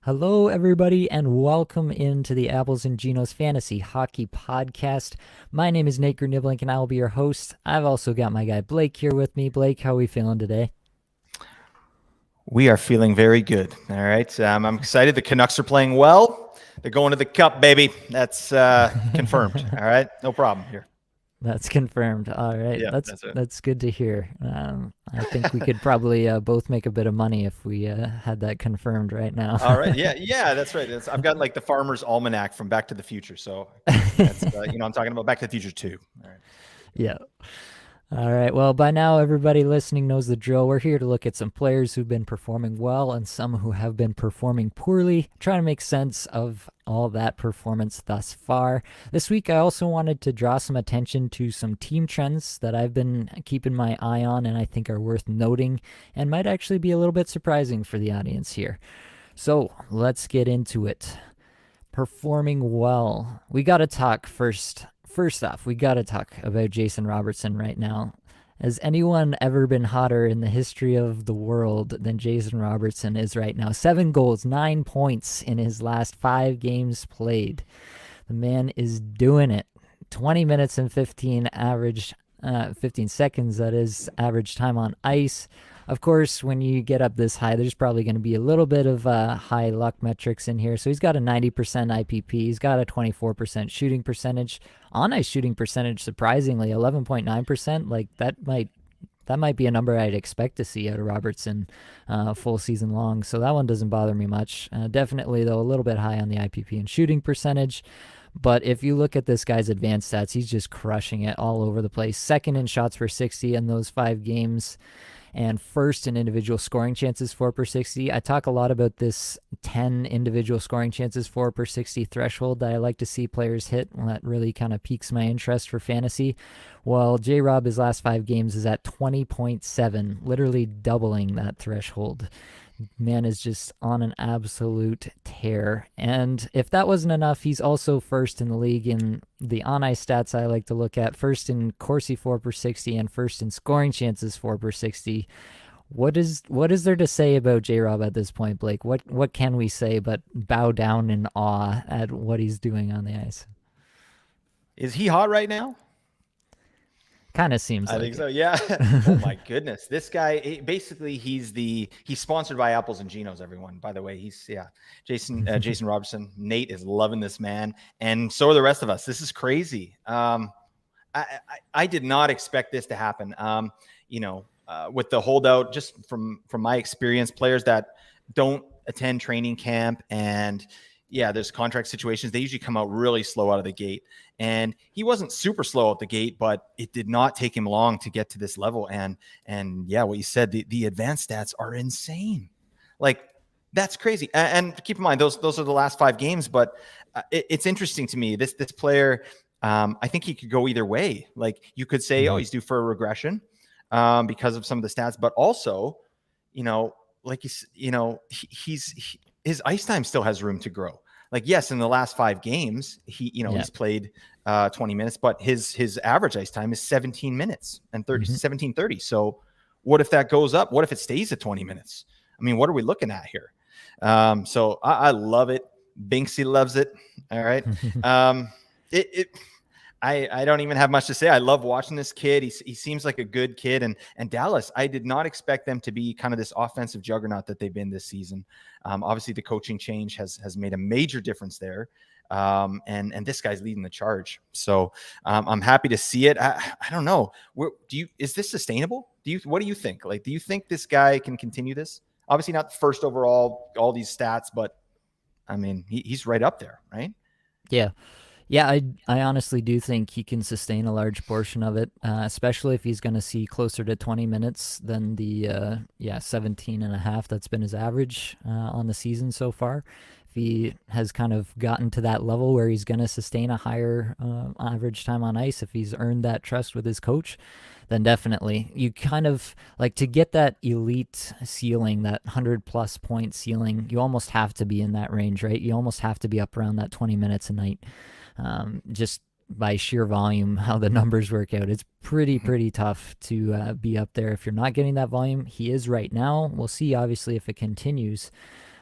Hello, everybody, and welcome into the Apples and Genos Fantasy Hockey Podcast. My name is Nate Grniblink, and I will be your host. I've also got my guy Blake here with me. Blake, how are we feeling today? We are feeling very good. All right. I'm excited. The Canucks are playing well. They're going to the Cup, baby. That's confirmed. All right. No problem here. That's confirmed. All right, Yeah, that's that's it. that's good to hear. I think we could probably both make a bit of money if we had that confirmed right now. All right. Yeah, that's right. I've got like the Farmer's Almanac from Back to the Future. So that's, I'm talking about Back to the Future 2. All right. Yeah. All right. Well, by now, everybody listening knows the drill. We're here to look at some players who've been performing well and some who have been performing poorly, trying to make sense of all that performance thus far. This week, I also wanted to draw some attention to some team trends that I've been keeping my eye on and I think are worth noting and might actually be a little bit surprising for the audience here. So let's get into it. Performing well. We got to talk first. First off, we got to talk about Jason Robertson right now. Has anyone ever been hotter in the history of the world than Jason Robertson is right now? 7 goals, 9 points in his last 5 games played. The man is doing it. 20 minutes and 15 seconds, that is, average time on ice. Of course, when you get up this high, there's probably going to be a little bit of high luck metrics in here. So he's got a 90% IPP. He's got a 24% shooting percentage. On ice shooting percentage, surprisingly, 11.9%. Like that might be a number I'd expect to see out of Robertson full season long. So that one doesn't bother me much. Definitely, though, a little bit high on the IPP and shooting percentage. But if you look at this guy's advanced stats, he's just crushing it all over the place. Second in shots per 60 in those 5 games. And first in individual scoring chances 4/60. I talk a lot about this 10 individual scoring chances 4/60 threshold that I like to see players hit. Well, that really kind of piques my interest for fantasy. Well, J-Rob, his last 5 games is at 20.7, literally doubling that threshold. Man is just on an absolute tear. And if that wasn't enough, he's also first in the league in the on-ice stats I like to look at. First in Corsi 4/60 and first in scoring chances 4/60. What is there to say about J-Rob at this point, Blake? What can we say but bow down in awe at what he's doing on the ice? Is he hot right now? Kind of seems I like think it. so. Yeah. Oh my goodness. This guy, basically, he's sponsored by Apples and Genos. Everyone, by the way, Jason Robertson. Nate is loving this man, and so are the rest of us. This is crazy. I did not expect this to happen. With the holdout, just from my experience, players that don't attend training camp and there's contract situations. They usually come out really slow out of the gate. And he wasn't super slow out the gate, but it did not take him long to get to this level. And what you said, the advanced stats are insane. Like, that's crazy. And keep in mind, those are the last 5 games, but it's interesting to me. This player, I think he could go either way. Like, you could say, he's due for a regression because of some of the stats, but also, his ice time still has room to grow. Like, yes, in the last 5 games, he's played 20 minutes, but his average ice time is 17 minutes and 17:30. So what if that goes up? What if it stays at 20 minutes? I mean, what are we looking at here? So I love it. Binksy loves it. All right. I don't even have much to say. I love watching this kid. He seems like a good kid. And Dallas, I did not expect them to be kind of this offensive juggernaut that they've been this season. Obviously, the coaching change has made a major difference there. And this guy's leading the charge. So I'm happy to see it. I don't know. Is this sustainable? What do you think? Like, do you think this guy can continue this? Obviously not first overall, all these stats, but I mean, he's right up there, right? Yeah. Yeah, I honestly do think he can sustain a large portion of it, especially if he's going to see closer to 20 minutes than the 17 and a half that's been his average on the season so far. If he has kind of gotten to that level where he's going to sustain a higher average time on ice, if he's earned that trust with his coach, then definitely. You kind of like to get that elite ceiling, that 100+ point ceiling, you almost have to be in that range, right? You almost have to be up around that 20 minutes a night. Just by sheer volume, how the numbers work out, it's pretty tough to be up there if you're not getting that volume. He is right now. We'll see, obviously, if it continues.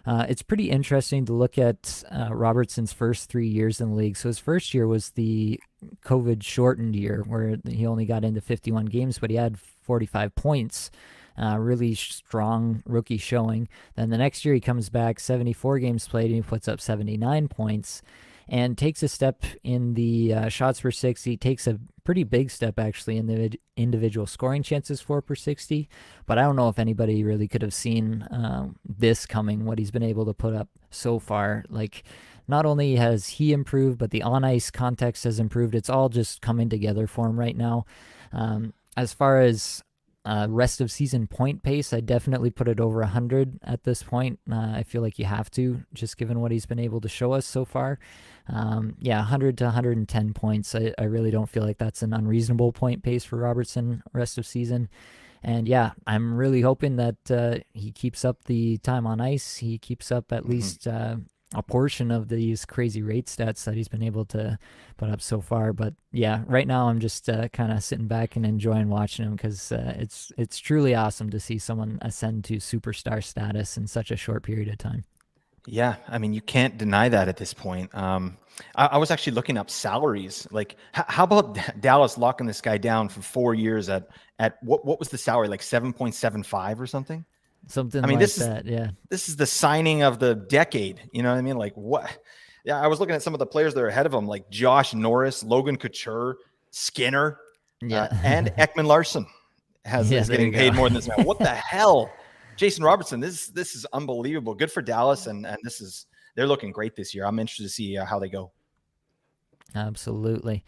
It's pretty interesting to look at Robertson's first 3 years in the league. So his first year was the COVID shortened year where he only got into 51 games, but he had 45 points. Really strong rookie showing. Then the next year he comes back, 74 games played, and he puts up 79 points and takes a step in the shots per 60, takes a pretty big step actually in the individual scoring chances for per 60. But I don't know if anybody really could have seen this coming, what he's been able to put up so far. Like, not only has he improved, but the on ice context has improved. It's all just coming together for him right now. As far as rest of season point pace, I definitely put it over 100 at this point. I feel like you have to, just given what he's been able to show us so far. 100 to 110 points. I really don't feel like that's an unreasonable point pace for Robertson rest of season. And yeah, I'm really hoping that he keeps up the time on ice. He keeps up at least a portion of these crazy rate stats that he's been able to put up so far. But yeah, right now I'm just kind of sitting back and enjoying watching him because it's truly awesome to see someone ascend to superstar status in such a short period of time. Yeah, I mean, you can't deny that at this point. I was actually looking up salaries. Like, how about Dallas locking this guy down for 4 years at what was the salary, like 7.75 or something? Something I mean, like that, yeah. This is the signing of the decade. You know what I mean? Like, what? Yeah, I was looking at some of the players that are ahead of him, like Josh Norris, Logan Couture, Skinner, and Ekman Larson is getting paid more than this man. What the hell? Jason Robertson, this is unbelievable. Good for Dallas, and they're looking great this year. I'm interested to see how they go. Absolutely.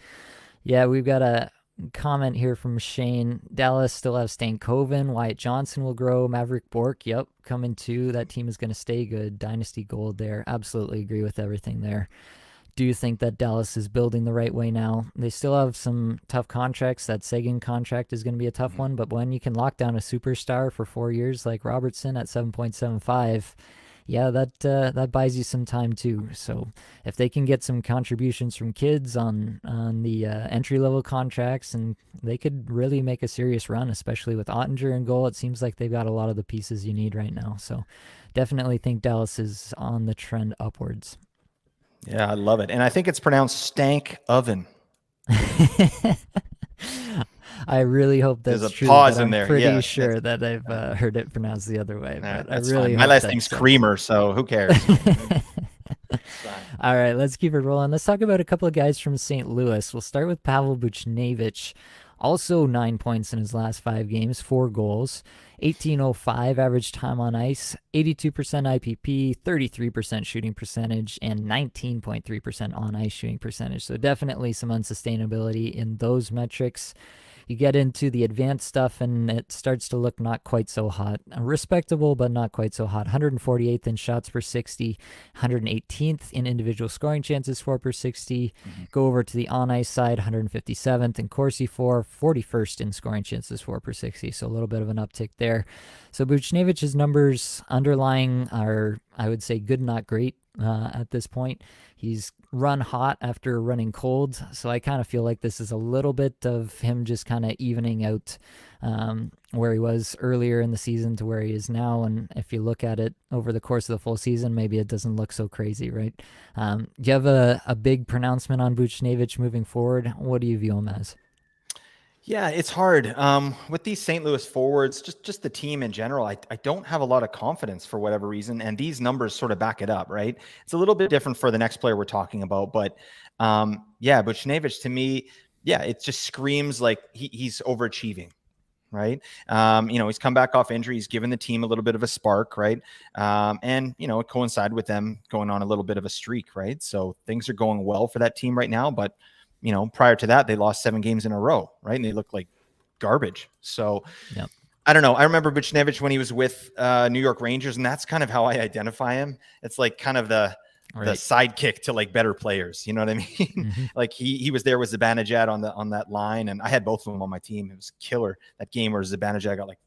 Yeah, we've got a comment here from Shane. Dallas still have Stankoven. Wyatt Johnson will grow. Maverick Bork, yep, coming too. That team is going to stay good. Dynasty gold there. Absolutely agree with everything there. Do you think that Dallas is building the right way now? They still have some tough contracts. That Seguin contract is going to be a tough one, but when you can lock down a superstar for 4 years like Robertson at 7.75, yeah, that buys you some time too. So if they can get some contributions from kids on the entry level contracts, and they could really make a serious run, especially with Ottinger in goal. It seems like they've got a lot of the pieces you need right now. So definitely think Dallas is on the trend upwards. Yeah, I love it, and I think it's pronounced Stank Oven. I really hope that's There's a true. pause I'm in there. pretty sure that I've heard it pronounced the other way. But I really my last name's Creamer, so who cares? All right, let's keep it rolling. Let's talk about a couple of guys from St. Louis. We'll start with Pavel Buchnevich. Also 9 points in his last 5 games, 4 goals, 18:05 average time on ice, 82% IPP, 33% shooting percentage, and 19.3% on ice shooting percentage. So definitely some unsustainability in those metrics. You get into the advanced stuff and it starts to look not quite so hot. Respectable, but not quite so hot. 148th in shots per 60, 118th in individual scoring chances for per 60. Go over to the on-ice side, 157th in Corsi for, 41st in scoring chances for per 60. So a little bit of an uptick there. So Buchnevich's numbers underlying are, I would say, good, not great at this point. He's run hot after running cold, so I kind of feel like this is a little bit of him just kind of evening out where he was earlier in the season to where he is now. And if you look at it over the course of the full season, maybe it doesn't look so crazy, right? Do you have a big pronouncement on Buchnevich moving forward? What do you view him as? Yeah, it's hard with these St. Louis forwards, just the team in general. I don't have a lot of confidence for whatever reason, and these numbers sort of back it up, right? It's a little bit different for the next player we're talking about, but Buchnevich to me, it just screams like he's overachieving, right? He's come back off injury, he's given the team a little bit of a spark, right? And it coincided with them going on a little bit of a streak, right? So things are going well for that team right now, but prior to that, they lost 7 games in a row, right? And they looked like garbage. So yep. I don't know. I remember Buchnevich when he was with New York Rangers, and that's kind of how I identify him. It's like kind of the sidekick to like better players. You know what I mean? Mm-hmm. Like he was there with Zibanejad on that line, and I had both of them on my team. It was killer. That game where Zibanejad got like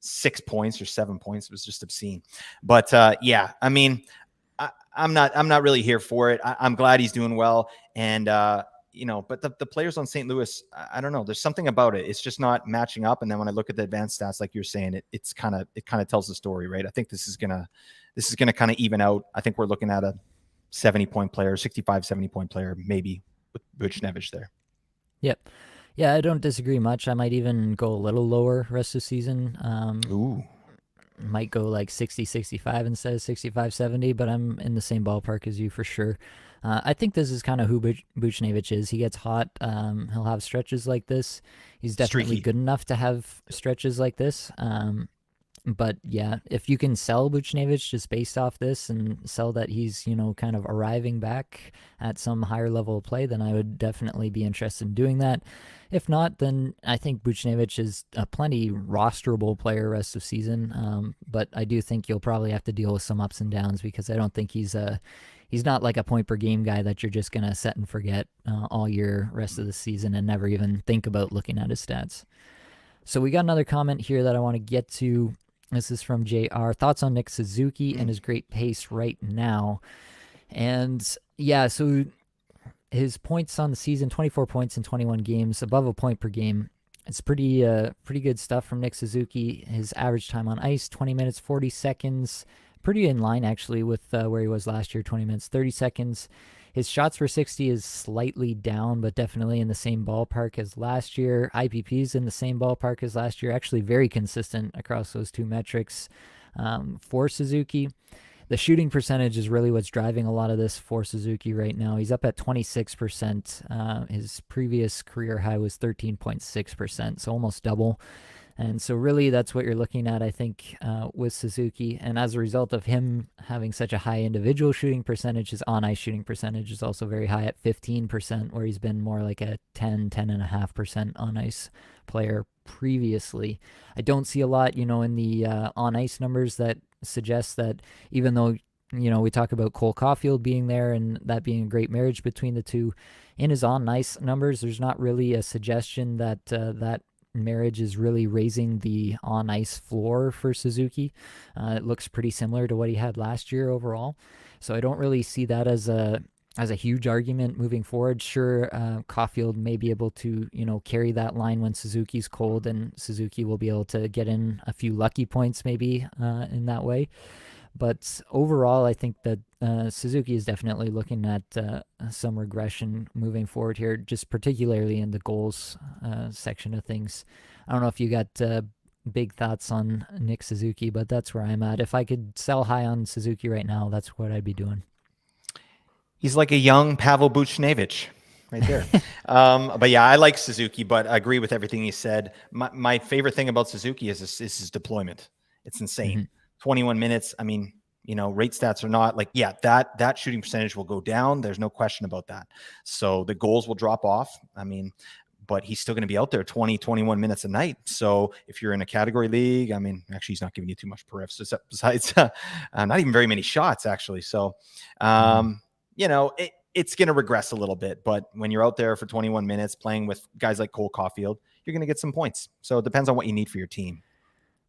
6 points or 7 points. It was just obscene. But I mean, I'm not really here for it. I'm glad he's doing well, and but the players on St. Louis, I don't know. There's something about it. It's just not matching up. And then when I look at the advanced stats, like you're saying, it kind of tells the story, right? I think this is gonna this is going to kind of even out. I think we're looking at a 70-point player, 65, 70-point player, maybe with Buchnevich there. Yep. Yeah, I don't disagree much. I might even go a little lower rest of the season. Ooh. Might go like 60, 65 instead of 65, 70, but I'm in the same ballpark as you for sure. I think this is kind of who Buchnevich is. He gets hot. He'll have stretches like this. He's definitely Streaky. good enough to have stretches like this. But yeah, if you can sell Buchnevich just based off this and sell that he's, kind of arriving back at some higher level of play, then I would definitely be interested in doing that. If not, then I think Buchnevich is a plenty rosterable player rest of season. But I do think you'll probably have to deal with some ups and downs because I don't think he's not like a point per game guy that you're just going to set and forget all year rest of the season and never even think about looking at his stats. So we got another comment here that I want to get to. This is from JR. Thoughts on Nick Suzuki and his great pace right now. And yeah, so his points on the season, 24 points in 21 games, above a point per game. It's pretty good stuff from Nick Suzuki. His average time on ice, 20 minutes, 40 seconds. Pretty in line, actually, with where he was last year, 20 minutes, 30 seconds. His shots for 60 is slightly down, but definitely in the same ballpark as last year. IPP is in the same ballpark as last year. Actually very consistent across those two metrics for Suzuki. The shooting percentage is really what's driving a lot of this for Suzuki right now. He's up at 26%. His previous career high was 13.6%, so almost double. And so really that's what you're looking at, I think, with Suzuki. And as a result of him having such a high individual shooting percentage, his on-ice shooting percentage is also very high at 15%, where he's been more like a 10.5% on-ice player previously. I don't see a lot, in the on-ice numbers that suggest that even though, we talk about Cole Caulfield being there and that being a great marriage between the two, in his on-ice numbers, there's not really a suggestion that that marriage is really raising the on-ice floor for Suzuki. It looks pretty similar to what he had last year overall. So I don't really see that as a huge argument moving forward. Sure, Caulfield may be able to, carry that line when Suzuki's cold, and Suzuki will be able to get in a few lucky points maybe in that way. But overall, I think that Suzuki is definitely looking at some regression moving forward here, just particularly in the goals section of things. I don't know if you got big thoughts on Nick Suzuki, but that's where I'm at. If I could sell high on Suzuki right now, that's what I'd be doing. He's like a young Pavel Buchnevich right there. But yeah, I like Suzuki, but I agree with everything he said. My favorite thing about Suzuki is his deployment. It's insane. Mm-hmm. 21 minutes. I mean, rate stats are not like, yeah, that shooting percentage will go down. There's no question about that. So the goals will drop off. I mean, but he's still going to be out there 20, 21 minutes a night. So if you're in a category league, I mean, actually he's not giving you too much per F besides not even very many shots actually. So, it's going to regress a little bit, but when you're out there for 21 minutes playing with guys like Cole Caulfield, you're going to get some points. So it depends on what you need for your team.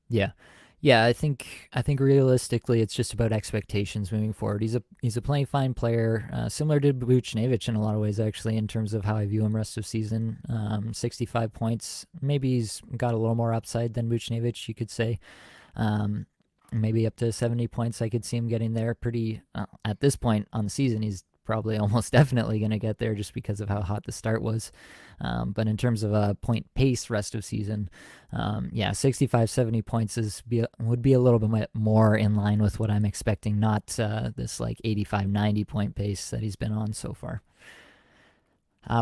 Yeah. Yeah, I think realistically, it's just about expectations moving forward. He's a playing fine player, similar to Buchnevich in a lot of ways, actually, in terms of how I view him rest of season. 65 points. Maybe he's got a little more upside than Buchnevich, you could say. Maybe up to 70 points. I could see him getting there pretty. At this point on the season, he's probably almost definitely going to get there just because of how hot the start was. But in terms of a point pace rest of season, 65, 70 points would be a little bit more in line with what I'm expecting, not this like 85, 90 point pace that he's been on so far.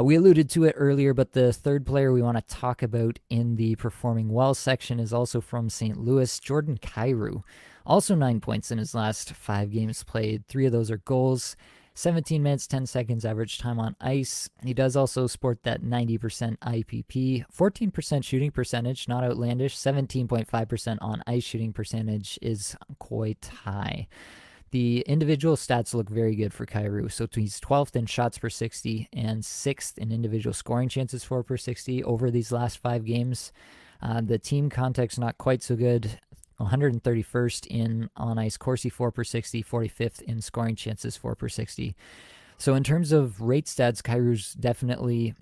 We alluded to it earlier, but the third player we want to talk about in the performing well section is also from St. Louis, Jordan Kyrou. Also 9 points in his last 5 games played. 3 of those are goals. 17 minutes, 10 seconds average time on ice. He does also sport that 90% IPP, 14% shooting percentage, not outlandish. 17.5% on ice shooting percentage is quite high. The individual stats look very good for Kyrou. So he's 12th in shots per 60 and 6th in individual scoring chances for per 60 over these last 5 games. The team context not quite so good. 131st in on-ice Corsi 4 per 60, 45th in scoring chances 4 per 60. So in terms of rate stats, Kyrou's definitely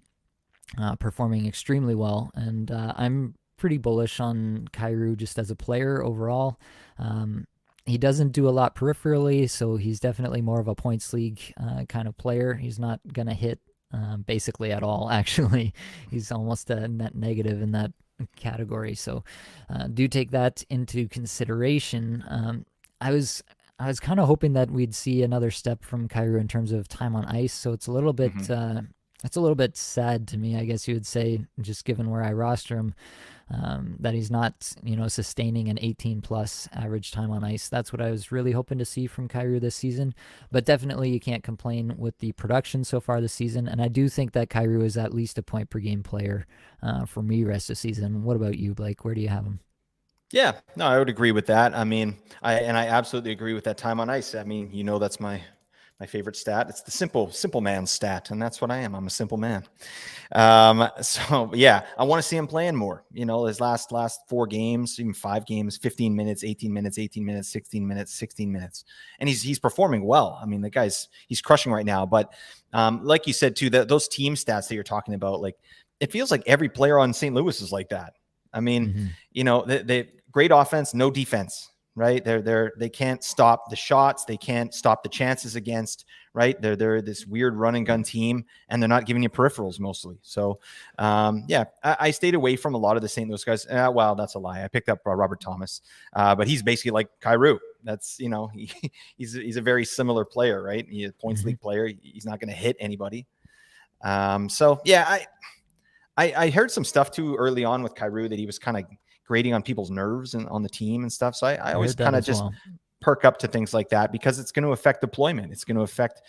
performing extremely well, and I'm pretty bullish on Kyrou just as a player overall. He doesn't do a lot peripherally, so he's definitely more of a points league kind of player. He's not going to hit basically at all, actually. He's almost a net negative in that category. So do take that into consideration. I was kind of hoping that we'd see another step from Kyrou in terms of time on ice. So it's a little bit sad to me, I guess you would say, just given where I roster him, that he's not, sustaining an 18 plus average time on ice. That's what I was really hoping to see from Kyrou this season. But definitely you can't complain with the production so far this season. And I do think that Kyrou is at least a point per game player for me rest of the season. What about you, Blake? Where do you have him? Yeah, no, I would agree with that. I mean, I absolutely agree with that time on ice. I mean, that's my favorite stat. It's the simple man stat, and that's what I am. I'm a simple man. So yeah, I want to see him playing more. His last 4 games, even 5 games, 15 minutes, 18 minutes, 18 minutes, 16 minutes, 16 minutes, and he's performing well. I mean, the guy's he's crushing right now. But like you said too, those team stats that you're talking about, like it feels like every player on St. Louis is like that. I mean, they great offense, no defense, right? They can't stop the shots. They can't stop the chances against, right? They're this weird run and gun team, and they're not giving you peripherals mostly. So, I stayed away from a lot of the St. Louis guys. Well, that's a lie. I picked up Robert Thomas, but he's basically like Kyrou. That's, he's a very similar player, right? He's a points league player. He's not going to hit anybody. So yeah, I heard some stuff too early on with Kyrou that he was kind of grading on people's nerves and on the team and stuff. So I always kind of just perk up to things like that, because it's going to affect deployment. It's going to affect,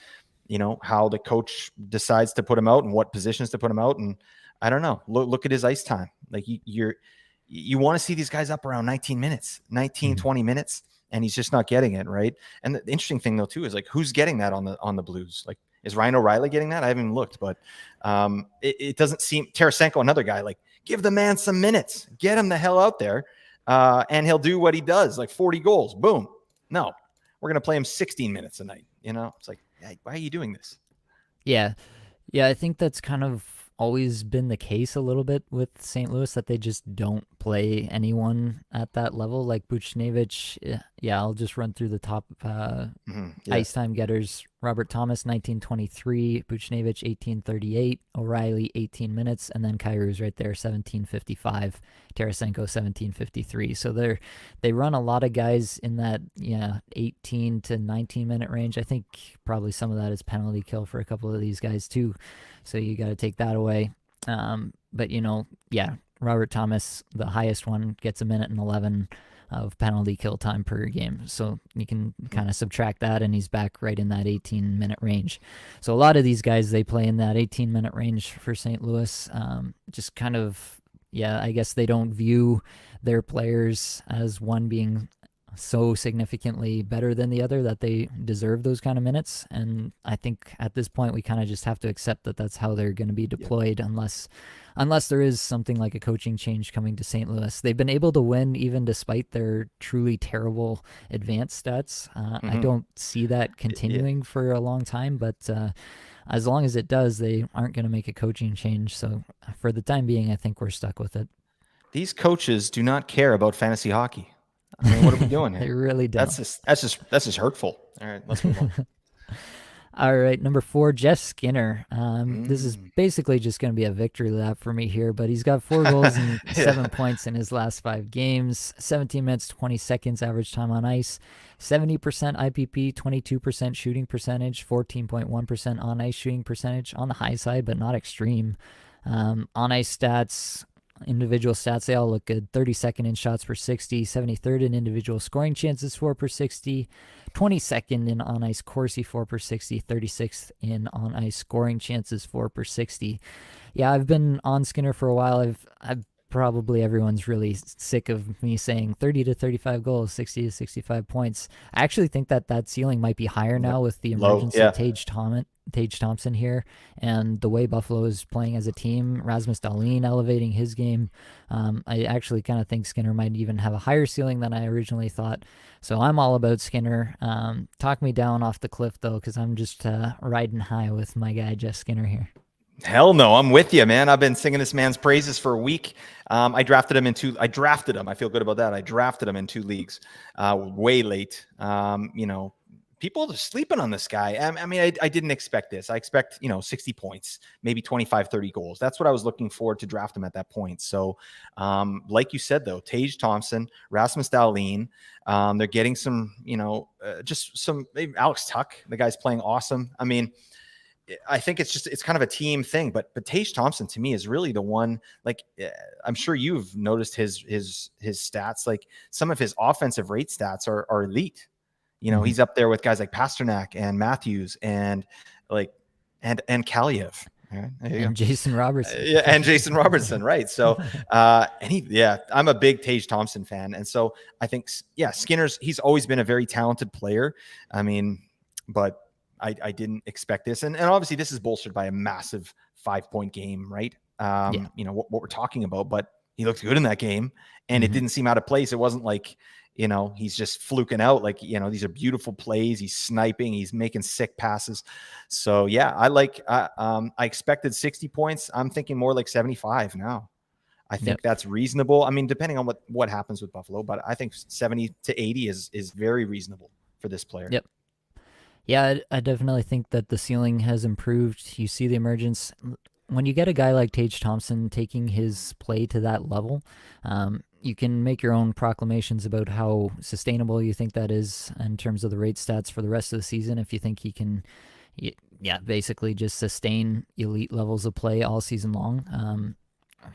how the coach decides to put him out and what positions to put him out. And I don't know, look at his ice time. Like you want to see these guys up around 19 minutes, 20 minutes, and he's just not getting it. Right. And the interesting thing though, too, is like, who's getting that on the Blues? Like, is Ryan O'Reilly getting that? I haven't even looked, but it doesn't seem. Tarasenko, another guy, like, give the man some minutes, get him the hell out there, and he'll do what he does, like 40 goals. Boom. No, we're going to play him 16 minutes a night. It's like, hey, why are you doing this? Yeah. Yeah, I think that's kind of always been the case a little bit with St. Louis, that they just don't play anyone at that level. Like Buchnevich, yeah, I'll just run through the top ice time getters. Robert Thomas, 1923, Buchnevich, 1838, O'Reilly, 18 minutes, and then Kyrou's right there, 1755, Tarasenko, 1753. So they run a lot of guys in that 18 to 19 minute range. I think probably some of that is penalty kill for a couple of these guys too. So you got to take that away. But Robert Thomas, the highest one, gets a minute and 11 of penalty kill time per game. So you can kind of subtract that, and he's back right in that 18-minute range. So a lot of these guys, they play in that 18-minute range for St. Louis. Just kind of, I guess they don't view their players as one being so significantly better than the other that they deserve those kind of minutes. And I think at this point we kind of just have to accept that that's how they're going to be deployed, unless there is something like a coaching change coming to St. Louis. They've been able to win even despite their truly terrible advanced stats. I don't see that continuing for a long time, but as long as it does, they aren't going to make a coaching change. So for the time being, I think we're stuck with it. These coaches do not care about fantasy hockey. I mean, what are we doing here? They really don't. That's just hurtful. All right, let's move on. All right, number 4, Jeff Skinner. This is basically just going to be a victory lap for me here, but he's got 4 goals and 7 points in his last 5 games, 17 minutes, 20 seconds average time on ice, 70% IPP, 22% shooting percentage, 14.1% on ice shooting percentage, on the high side, but not extreme. On ice stats, individual stats, they all look good. 32nd in shots per 60, 73rd in individual scoring chances for per 60, 22nd in on-ice Corsi 4 per 60, 36th in on-ice scoring chances 4 per 60. Yeah, I've been on Skinner for a while. I've probably everyone's really sick of me saying 30 to 35 goals, 60 to 65 points. I actually think that ceiling might be higher now with the emergence of Tage Thompson here, and the way Buffalo is playing as a team, Rasmus Dahlin elevating his game. I actually kind of think Skinner might even have a higher ceiling than I originally thought. So I'm all about Skinner. Talk me down off the cliff, though, because I'm just riding high with my guy, Jeff Skinner here. Hell no, I'm with you, man. I've been singing this man's praises for a week. I drafted him. I feel good about that. I drafted him in 2 leagues, way late. People are sleeping on this guy. I mean, I didn't expect this. I expect, 60 points, maybe 25, 30 goals. That's what I was looking for to draft him at that point. So, like you said, though, Tage Thompson, Rasmus Dahlin, they're getting some, just some, maybe Alex Tuck, the guy's playing awesome. I mean, I think it's kind of a team thing, but Tage Thompson to me is really the one. Like, I'm sure you've noticed his stats. Like, some of his offensive rate stats are elite. He's up there with guys like Pasternak and Matthews and Kaliev. Right, and Jason Robertson. And Jason Robertson, right? So, I'm a big Tage Thompson fan, and so I think, Skinner's. He's always been a very talented player. I mean, but I didn't expect this. And obviously this is bolstered by a massive 5-point game, right? What we're talking about, but he looked good in that game and it didn't seem out of place. It wasn't like, he's just fluking out. Like, these are beautiful plays. He's sniping, he's making sick passes. So yeah, I expected 60 points. I'm thinking more like 75 now. I think that's reasonable. I mean, depending on what happens with Buffalo, but I think 70 to 80 is very reasonable for this player. Yep. Yeah, I definitely think that the ceiling has improved. You see the emergence. When you get a guy like Tage Thompson taking his play to that level, you can make your own proclamations about how sustainable you think that is in terms of the rate stats for the rest of the season. If you think he can, basically just sustain elite levels of play all season long.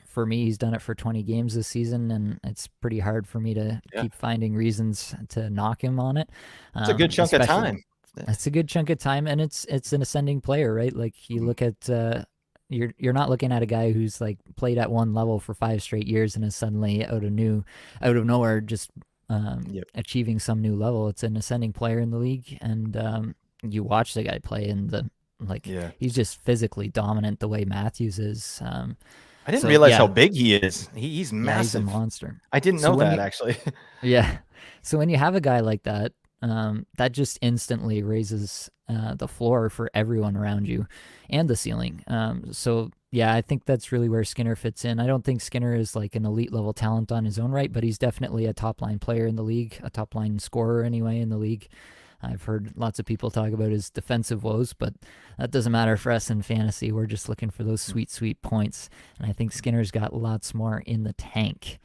For me, he's done it for 20 games this season, and it's pretty hard for me to keep finding reasons to knock him on it. It's a good chunk of time. It's a good chunk of time, and it's an ascending player, right? Like, you look at you're not looking at a guy who's like played at one level for 5 straight years and is suddenly out of nowhere just achieving some new level. It's an ascending player in the league, and you watch the guy play, and he's just physically dominant the way Matthews is. I didn't realize how big he is. He's massive. He's a monster. I didn't know that actually. Yeah. So when you have a guy like that, that just instantly raises the floor for everyone around you and the ceiling. I think that's really where Skinner fits in. I don't think Skinner is like an elite level talent on his own right, but he's definitely a top line player in the league, a top line scorer anyway in the league. I've heard lots of people talk about his defensive woes, but that doesn't matter for us in fantasy. We're just looking for those sweet, sweet points. And I think Skinner's got lots more in the tank.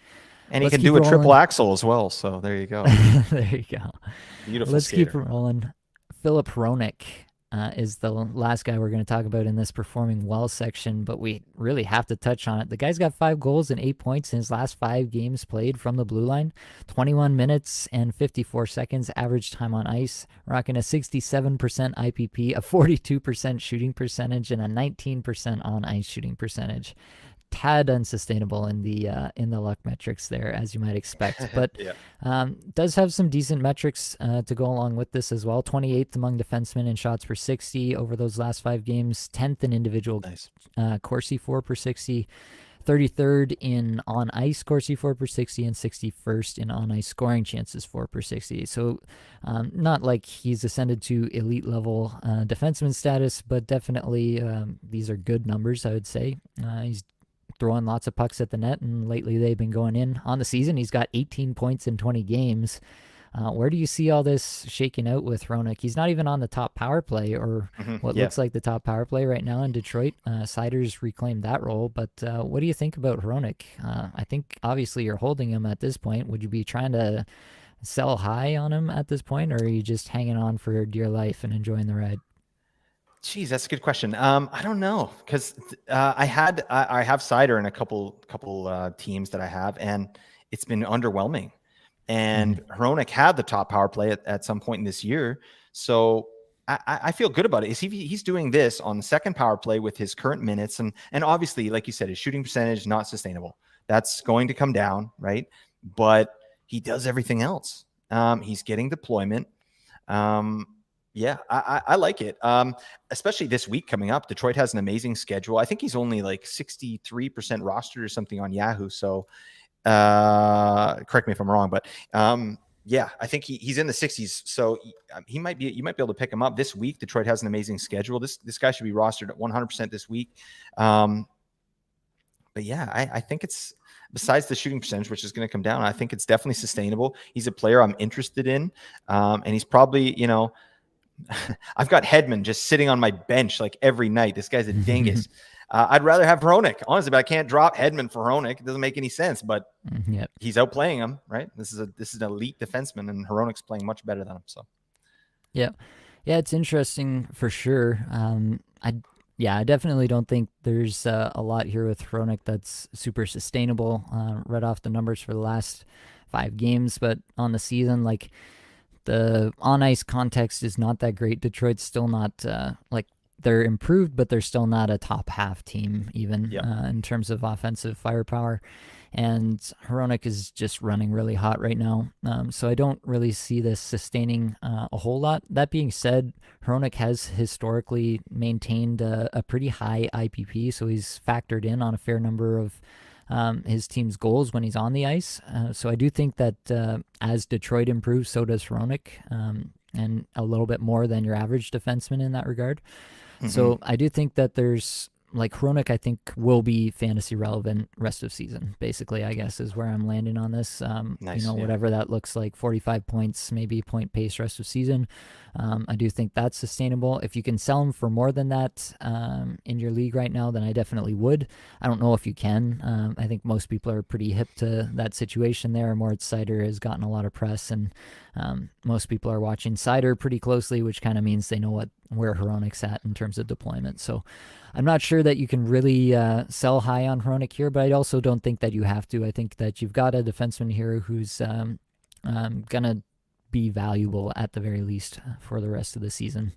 And he can do a triple axel as well. So there you go. There you go. Beautiful Let's skater. keep rolling. Filip Hronek is the last guy we're going to talk about in this performing well section, but we really have to touch on it. The guy's got 5 goals and 8 points in his last 5 games played from the blue line, 21 minutes and 54 seconds average time on ice, rocking a 67% IPP, a 42% shooting percentage, and a 19% on ice shooting percentage. Tad unsustainable in the luck metrics there, as you might expect, but does have some decent metrics to go along with this as well. 28th among defensemen in shots per 60 over those last 5 games, 10th in individual Corsi 4 per 60, 33rd in on ice Corsi 4 per 60, and 61st in on ice scoring chances 4 per 60. So not like he's ascended to elite level defenseman status, but definitely these are good numbers, I would say. He's throwing lots of pucks at the net, and lately they've been going in. On the season, he's got 18 points in 20 games. Where do you see all this shaking out with Hronek? He's not even on the top power play, or what looks like the top power play right now in Detroit. Siders reclaimed that role, but what do you think about Hronek? I think obviously you're holding him at this point. Would you be trying to sell high on him at this point, or are you just hanging on for dear life and enjoying the ride? Geez, that's a good question. I don't know, because I have Sider in a couple teams that I have, and it's been underwhelming. And Hronek had the top power play at some point in this year, so I feel good about it. He's doing this on the second power play with his current minutes, and obviously, like you said, his shooting percentage not sustainable. That's going to come down, right? But he does everything else. He's getting deployment. Yeah, I like it. Especially this week coming up. Detroit has an amazing schedule. I think he's only like 63% rostered or something on Yahoo. So correct me if I'm wrong, but Yeah, I think he's in the 60s, so you might be able to pick him up this week. Detroit has an amazing schedule. This guy should be rostered at 100% this week. But yeah, I think it's, besides the shooting percentage, which is going to come down, I think it's definitely sustainable. He's a player I'm interested in, and he's probably, I've got Hedman just sitting on my bench like every night. This guy's a dingus. I'd rather have Hronek, honestly, but I can't drop Hedman for Hronek. It doesn't make any sense, but he's outplaying him, right? This is an elite defenseman, and Hronek's playing much better than him. So, yeah, it's interesting for sure. I definitely don't think there's a lot here with Hronek that's super sustainable. Right off the numbers for the last 5 games, but on the season, like the on ice context is not that great. Detroit's still not they're improved, but they're still not a top half team even in terms of offensive firepower. And Hronek is just running really hot right now. So I don't really see this sustaining a whole lot. That being said, Hronek has historically maintained a pretty high IPP, so he's factored in on a fair number of his team's goals when he's on the ice. So I do think that as Detroit improves, so does Hronek, and a little bit more than your average defenseman in that regard. So I do think that there's, like, Hronek, I think, will be fantasy relevant rest of season, basically, I guess, is where I'm landing on this. Nice, whatever that looks like, 45 points, maybe point pace rest of season. I do think that's sustainable. If you can sell him for more than that in your league right now, then I definitely would. I don't know if you can. I think most people are pretty hip to that situation there. Moritz Seider has gotten a lot of press, and most people are watching Seider pretty closely, which kind of means they know where Hronek's at in terms of deployment. So I'm not sure that you can really sell high on Hronek here, but I also don't think that you have to. I think that you've got a defenseman here who's going to be valuable at the very least for the rest of the season.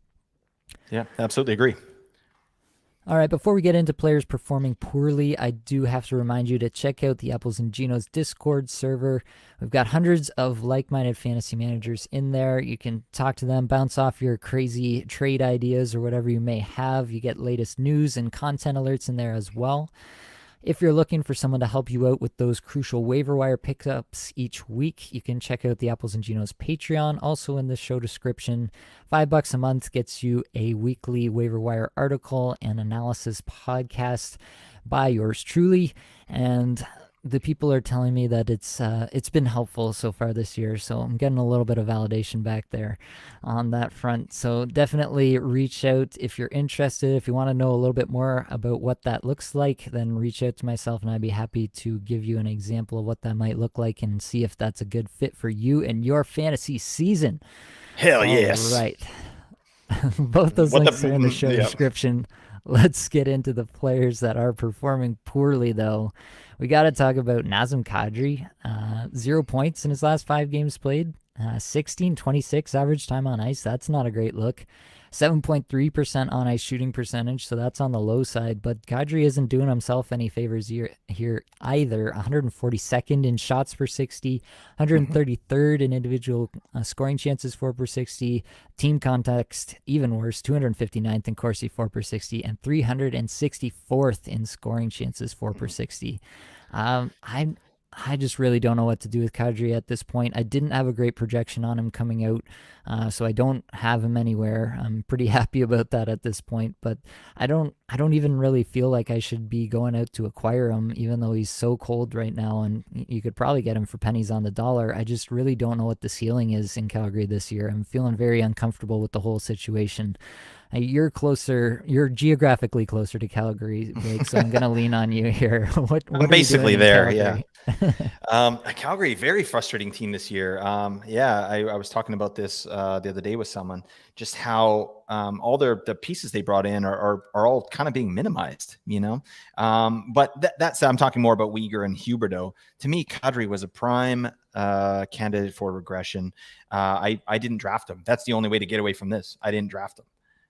Yeah, absolutely agree. All right, before we get into players performing poorly, I do have to remind you to check out the Apples and Ginos Discord server. We've got hundreds of like-minded fantasy managers in there. You can talk to them, bounce off your crazy trade ideas or whatever you may have. You get latest news and content alerts in there as well. If you're looking for someone to help you out with those crucial waiver wire pickups each week, you can check out the Apples and Ginos Patreon, also in the show description. $5 a month gets you a weekly waiver wire article and analysis podcast by yours truly. And the people are telling me that it's been helpful so far this year, so I'm getting a little bit of validation back there on that front. So definitely reach out if you're interested. If you want to know a little bit more about what that looks like, then reach out to myself and I'd be happy to give you an example of what that might look like and see if that's a good fit for you and your fantasy season. Hell yes. All right. Both those links are in the show description. Let's get into the players that are performing poorly, though. We got to talk about Nazem Kadri. 0 points in his last 5 games played. 16-26 average time on ice. That's not a great look. 7.3% on ice shooting percentage, so that's on the low side. But Kadri isn't doing himself any favors here either. 142nd in shots per 60, 133rd in individual scoring chances 4 per 60. Team context, even worse, 259th in Corsi 4 per 60, and 364th in scoring chances 4 per 60. I just really don't know what to do with Kadri at this point. I didn't have a great projection on him coming out, so I don't have him anywhere. I'm pretty happy about that at this point, but I don't even really feel like I should be going out to acquire him, even though he's so cold right now, and you could probably get him for pennies on the dollar. I just really don't know what the ceiling is in Calgary this year. I'm feeling very uncomfortable with the whole situation. You're geographically closer to Calgary, Blake, so I'm going to lean on you here. What I'm basically there, yeah. Calgary, very frustrating team this year. I was talking about this the other day with someone, just how all the pieces they brought in are all kind of being minimized, But that's I'm talking more about Weegar and Huberdeau. To me, Kadri was a prime candidate for regression. I didn't draft him. That's the only way to get away from this. I didn't draft him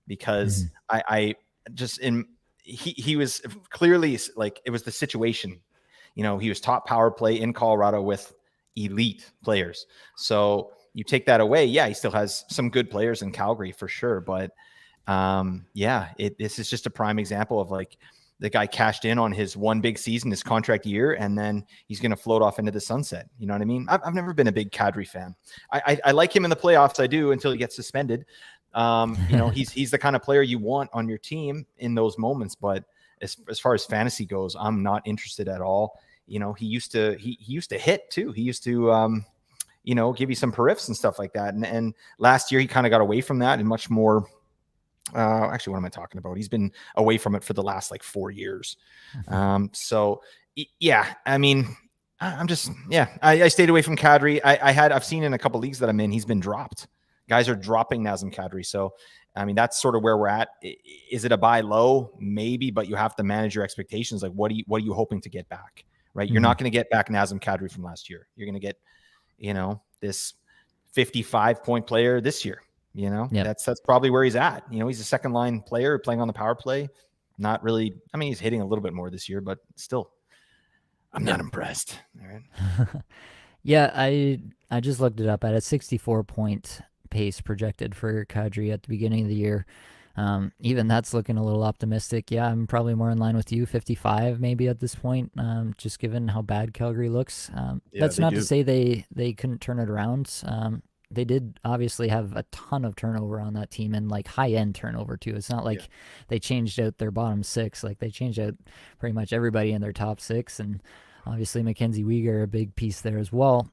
because he was clearly, like, it was the situation. He was top power play in Colorado with elite players. So you take that away. Yeah, he still has some good players in Calgary for sure. But this is just a prime example of, like, the guy cashed in on his one big season, his contract year, and then he's going to float off into the sunset. You know what I mean? I've never been a big Kadri fan. I like him in the playoffs. I do, until he gets suspended. He's the kind of player you want on your team in those moments. But as far as fantasy goes, I'm not interested at all. He used to hit too. He used to give you some periffs and stuff like that. And last year he kind of got away from that and much more. Actually, what am I talking about? He's been away from it for the last like 4 years. So yeah, I mean, I stayed away from Kadri. I've seen in a couple leagues that I'm in, he's been dropped. Guys are dropping Nazem Kadri. So, I mean, that's sort of where we're at. Is it a buy low? Maybe, but you have to manage your expectations. Like, what are you hoping to get back? Right. You're not going to get back Nazem Kadri from last year. You're going to get, this 55-point player this year. That's probably where he's at. He's a second line player playing on the power play. Not really. I mean, he's hitting a little bit more this year, but still, I'm not impressed. All right. Yeah, I just looked it up at a 64-point pace projected for Kadri at the beginning of the year. Even that's looking a little optimistic. Yeah, I'm probably more in line with you, 55 maybe at this point, just given how bad Calgary looks. That's not to say they couldn't turn it around. They did obviously have a ton of turnover on that team, and like high-end turnover too. It's not like they changed out their bottom six. Like they changed out pretty much everybody in their top six, and obviously Mackenzie Weegar, a big piece there as well.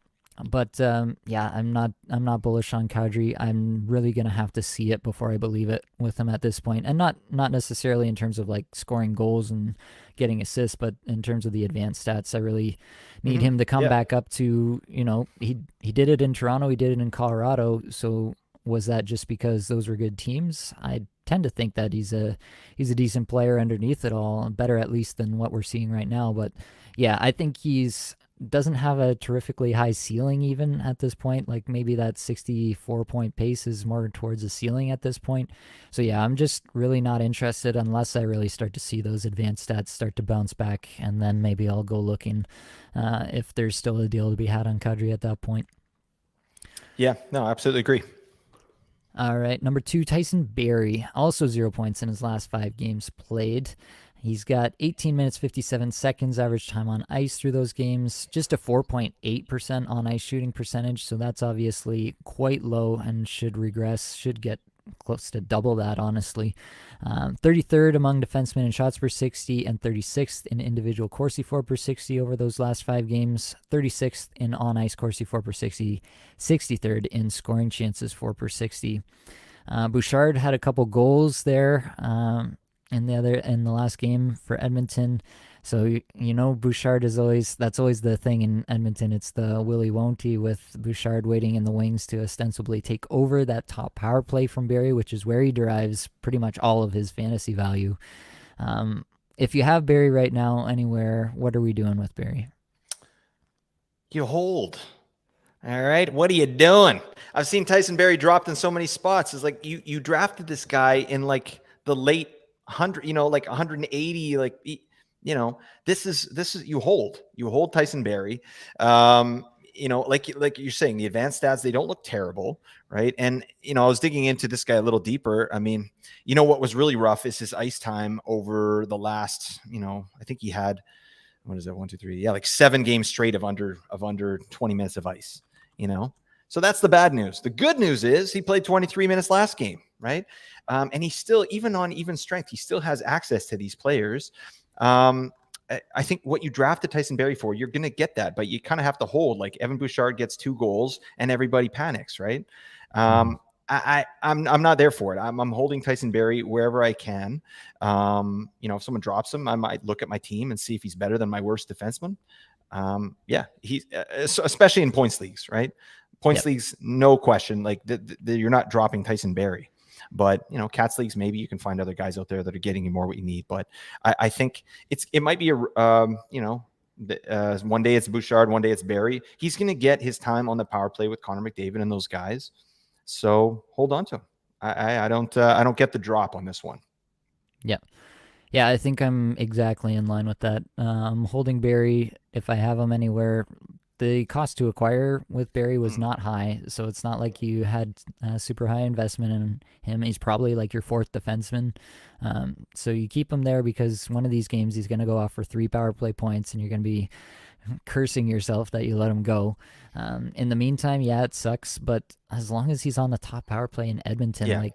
But yeah, I'm not bullish on Kadri. I'm really gonna have to see it before I believe it with him at this point, and not necessarily in terms of like scoring goals and getting assists, but in terms of the advanced stats. I really need him to come back up to, he did it in Toronto, he did it in Colorado. So was that just because those were good teams? I tend to think that he's a decent player underneath it all, better at least than what we're seeing right now. But yeah, I think doesn't have a terrifically high ceiling even at this point. Like maybe that 64-point pace is more towards the ceiling at this point. So yeah, I'm just really not interested unless I really start to see those advanced stats start to bounce back, and then maybe I'll go looking if there's still a deal to be had on Kadri at that point. Yeah, no, absolutely agree. All right, number 2, Tyson Barrie, also 0 points in his last 5 games played. He's got 18 minutes, 57 seconds average time on ice through those games, just a 4.8% on ice shooting percentage. So that's obviously quite low and should regress, should get close to double that, honestly. 33rd among defensemen in shots per 60 and 36th in individual Corsi for per 60 over those last 5 games. 36th in on ice Corsi for per 60, 63rd in scoring chances for per 60. Bouchard had a couple goals there. In the last game for Edmonton. So Bouchard that's always the thing in Edmonton. It's the Willie Won't-y with Bouchard waiting in the wings to ostensibly take over that top power play from Barrie, which is where he derives pretty much all of his fantasy value. If you have Barrie right now anywhere, what are we doing with Barrie? You hold. All right, what are you doing? I've seen Tyson Barrie dropped in so many spots. It's like you drafted this guy in like the late 100, like 180, like, this is you hold Tyson Barrie. Like you're saying, the advanced stats, they don't look terrible, right? And I was digging into this guy a little deeper. I mean, what was really rough is his ice time over the last, I think he had, what is that, 1, 2, 3, yeah, like 7 games straight of under 20 minutes of ice. So that's the bad news. The good news is he played 23 minutes last game, right? And he still, even on even strength, he still has access to these players. I think what you drafted Tyson Barrie for, you're going to get that, but you kind of have to hold. Like Evan Bouchard gets 2 goals and everybody panics, right? I'm not there for it. I'm holding Tyson Barrie wherever I can. If someone drops him, I might look at my team and see if he's better than my worst defenseman. He's especially in points leagues, right? Points leagues, no question. Like you're not dropping Tyson Barrie. But Cats leagues, maybe you can find other guys out there that are getting you more what you need. But I think it might be one day it's Bouchard, one day it's Barrie. He's going to get his time on the power play with Connor McDavid and those guys. So hold on to him. I don't get the drop on this one. Yeah, I think I'm exactly in line with that. I'm holding Barrie if I have him anywhere. the cost to acquire with Barry was not high, so it's not like you had a super high investment in him. He's probably like your fourth defenseman. So you keep him there because one of these games he's going to go off for 3 power play points, and you're going to be cursing yourself that you let him go. In the meantime, yeah, it sucks, but as long as he's on the top power play in Edmonton,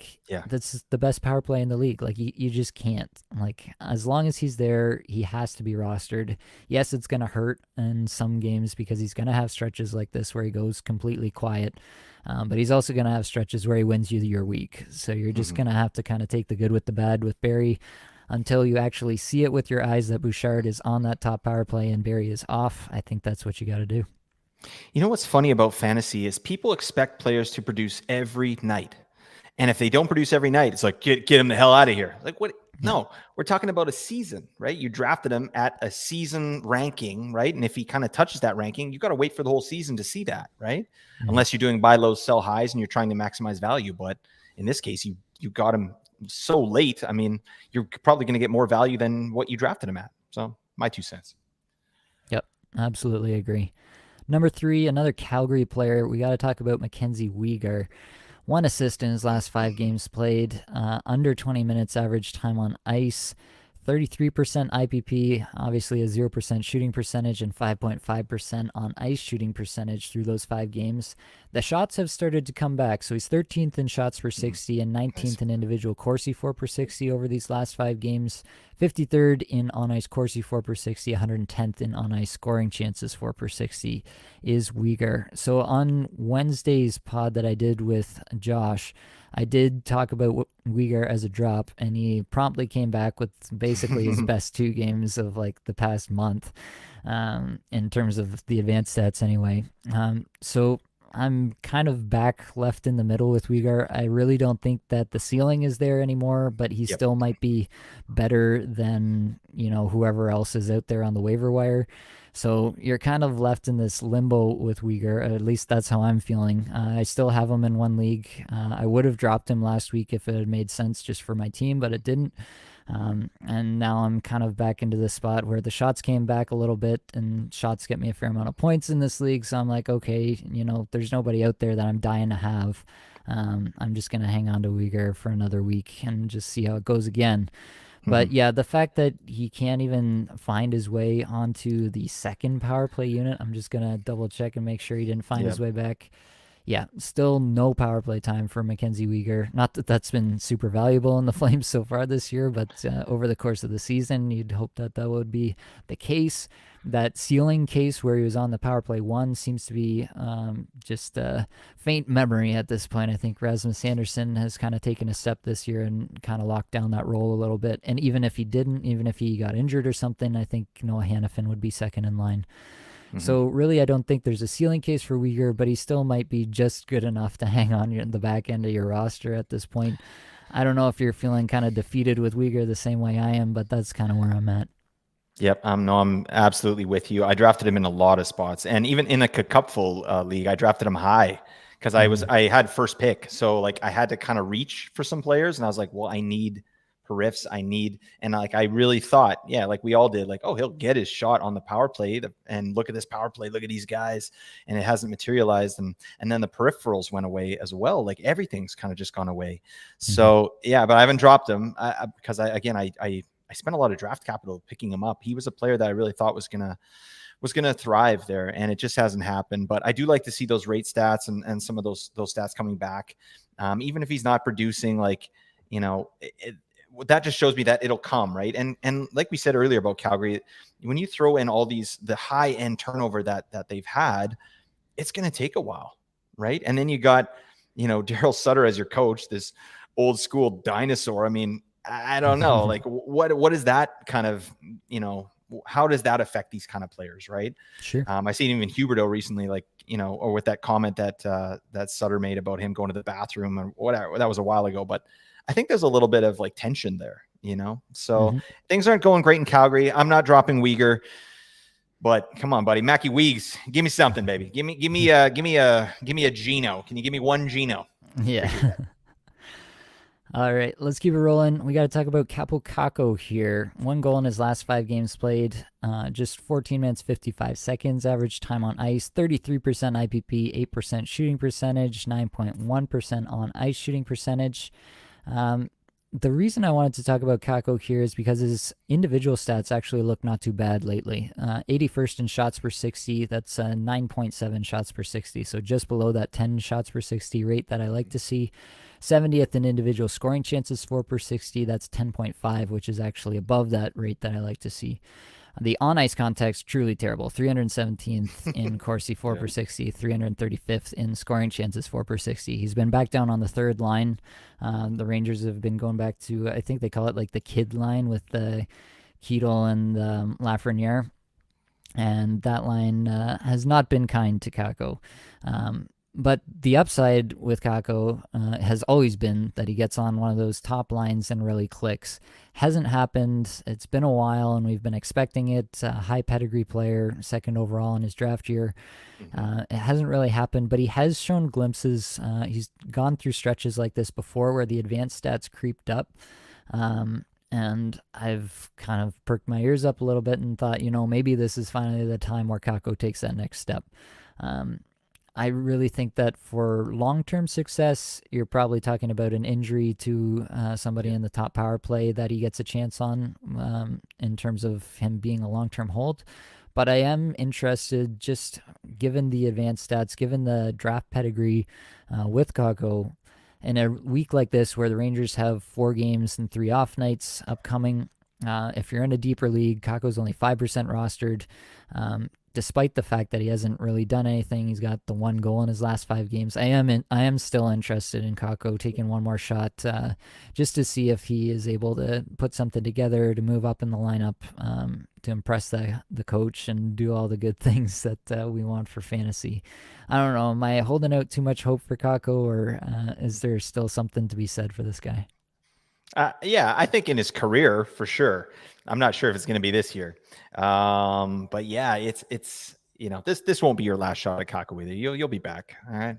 that's the best power play in the league. Like you just can't. Like as long as he's there, he has to be rostered. Yes, it's gonna hurt in some games because he's gonna have stretches like this where he goes completely quiet. But he's also gonna have stretches where he wins you your week. So you're just gonna have to kind of take the good with the bad with Barry until you actually see it with your eyes that Bouchard is on that top power play and Barry is off. I think that's what you got to do. You know what's funny about fantasy is people expect players to produce every night. And if they don't produce every night, it's like, get him the hell out of here. Like, what? No, we're talking about a season, right? You drafted him at a season ranking, right? And if he kind of touches that ranking, you got to wait for the whole season to see that, right? Unless you're doing buy lows, sell highs, and you're trying to maximize value. But in this case, you got him so late. I mean, you're probably going to get more value than what you drafted him at. So my 2 cents. Yep, absolutely agree. Number 3, another Calgary player. We got to talk about Mackenzie Weegar. 1 assist in his last 5 games played, under 20 minutes average time on ice, 33% IPP, obviously a 0% shooting percentage, and 5.5% on ice shooting percentage through those 5 games. The shots have started to come back, so he's 13th in shots per 60 and 19th in individual Corsi 4 per 60 over these last 5 games, 53rd in on-ice Corsi 4 per 60, 110th in on-ice scoring chances 4 per 60 is Weegar. So on Wednesday's pod that I did with Josh, I did talk about Weegar as a drop, and he promptly came back with basically his best 2 games of like the past month, in terms of the advanced stats anyway. So I'm kind of back left in the middle with Weegar. I really don't think that the ceiling is there anymore, but he still might be better than, whoever else is out there on the waiver wire. So you're kind of left in this limbo with Weegar. At least that's how I'm feeling. I still have him in 1 league. I would have dropped him last week if it had made sense just for my team, but it didn't. And now I'm kind of back into this spot where the shots came back a little bit, and shots get me a fair amount of points in this league. So I'm like, okay, there's nobody out there that I'm dying to have. I'm just going to hang on to Weegar for another week and just see how it goes again. But yeah, the fact that he can't even find his way onto the second power play unit, I'm just going to double check and make sure he didn't find his way back. Yeah, still no power play time for Mackenzie Weegar. Not that that's been super valuable in the Flames so far this year, but over the course of the season, you'd hope that would be the case. That ceiling case where he was on the power play 1 seems to be just a faint memory at this point. I think Rasmus Andersson has kind of taken a step this year and kind of locked down that role a little bit. And even if he didn't, even if he got injured or something, I think Noah Hannafin would be second in line. So really, I don't think there's a ceiling case for Weegar, but he still might be just good enough to hang on the back end of your roster at this point. I don't know if you're feeling kind of defeated with Weegar the same way I am, but that's kind of where I'm at. Yep, I'm absolutely with you. I drafted him in a lot of spots, and even in a cupful league, I drafted him high because I had first pick, so like I had to kind of reach for some players, and I was like, well, I need riffs. And like I really thought, like we all did, like, oh, he'll get his shot on the power play, and look at this power play, look at these guys, and it hasn't materialized, and then the peripherals went away as well. Like everything's kind of just gone away. So but I haven't dropped him because I spent a lot of draft capital picking him up. He was a player that I really thought was gonna thrive there, and it just hasn't happened. But I do like to see those rate stats and some of those stats coming back, even if he's not producing, like, that just shows me that it'll come, right? And like we said earlier about Calgary, when you throw in all the high end turnover that they've had, it's going to take a while, right? And then you got, Daryl Sutter as your coach, this old school dinosaur. I mean, I don't know, like what is that kind of, how does that affect these kind of players, right? Sure. I seen even Huberdeau recently, like, or with that comment that Sutter made about him going to the bathroom or whatever. That was a while ago, but I think there's a little bit of like tension there, so things aren't going great in Calgary. I'm not dropping Weegar, but come on, buddy. Mackie Weegs, give me something, baby. Give me a Gino. Can you give me 1 Gino? Yeah. All right, let's keep it rolling. We got to talk about Capo Caco here. 1 goal in his last 5 games played, just 14 minutes, 55 seconds. Average time on ice, 33% IPP, 8% shooting percentage, 9.1% on ice shooting percentage. The reason I wanted to talk about Kako here is because his individual stats actually look not too bad lately. 81st in shots per 60, that's 9.7 shots per 60, so just below that 10 shots per 60 rate that I like to see. 70th in individual scoring chances, 4 per 60, that's 10.5, which is actually above that rate that I like to see. The on-ice context, truly terrible. 317th in Corsi, 4 per 60, 335th in scoring chances, 4 per 60. He's been back down on the third line. The Rangers have been going back to, I think they call it like the kid line with the Keedle and Lafreniere. And that line has not been kind to Kako. But the upside with Kako has always been that he gets on one of those top lines and really clicks. Hasn't happened. It's been a while, and we've been expecting it. High pedigree player, second overall in his draft year. It hasn't really happened, but he has shown glimpses. He's gone through stretches like this before where the advanced stats creeped up. And I've kind of perked my ears up a little bit and thought, maybe this is finally the time where Kako takes that next step. I really think that for long-term success, you're probably talking about an injury to somebody in the top power play that he gets a chance on in terms of him being a long-term hold. But I am interested, just given the advanced stats, given the draft pedigree with Kako, in a week like this where the Rangers have 4 games and 3 off nights upcoming. If you're in a deeper league, Kako's only 5% rostered. Despite the fact that he hasn't really done anything, he's got the 1 goal in his last 5 games. I am still interested in Kako taking one more shot just to see if he is able to put something together to move up in the lineup to impress the coach and do all the good things that we want for fantasy. I don't know. Am I holding out too much hope for Kako, or is there still something to be said for this guy? Yeah, I think in his career for sure. I'm not sure if it's going to be this year, but yeah, it's this won't be your last shot at Kako either. You'll be back. All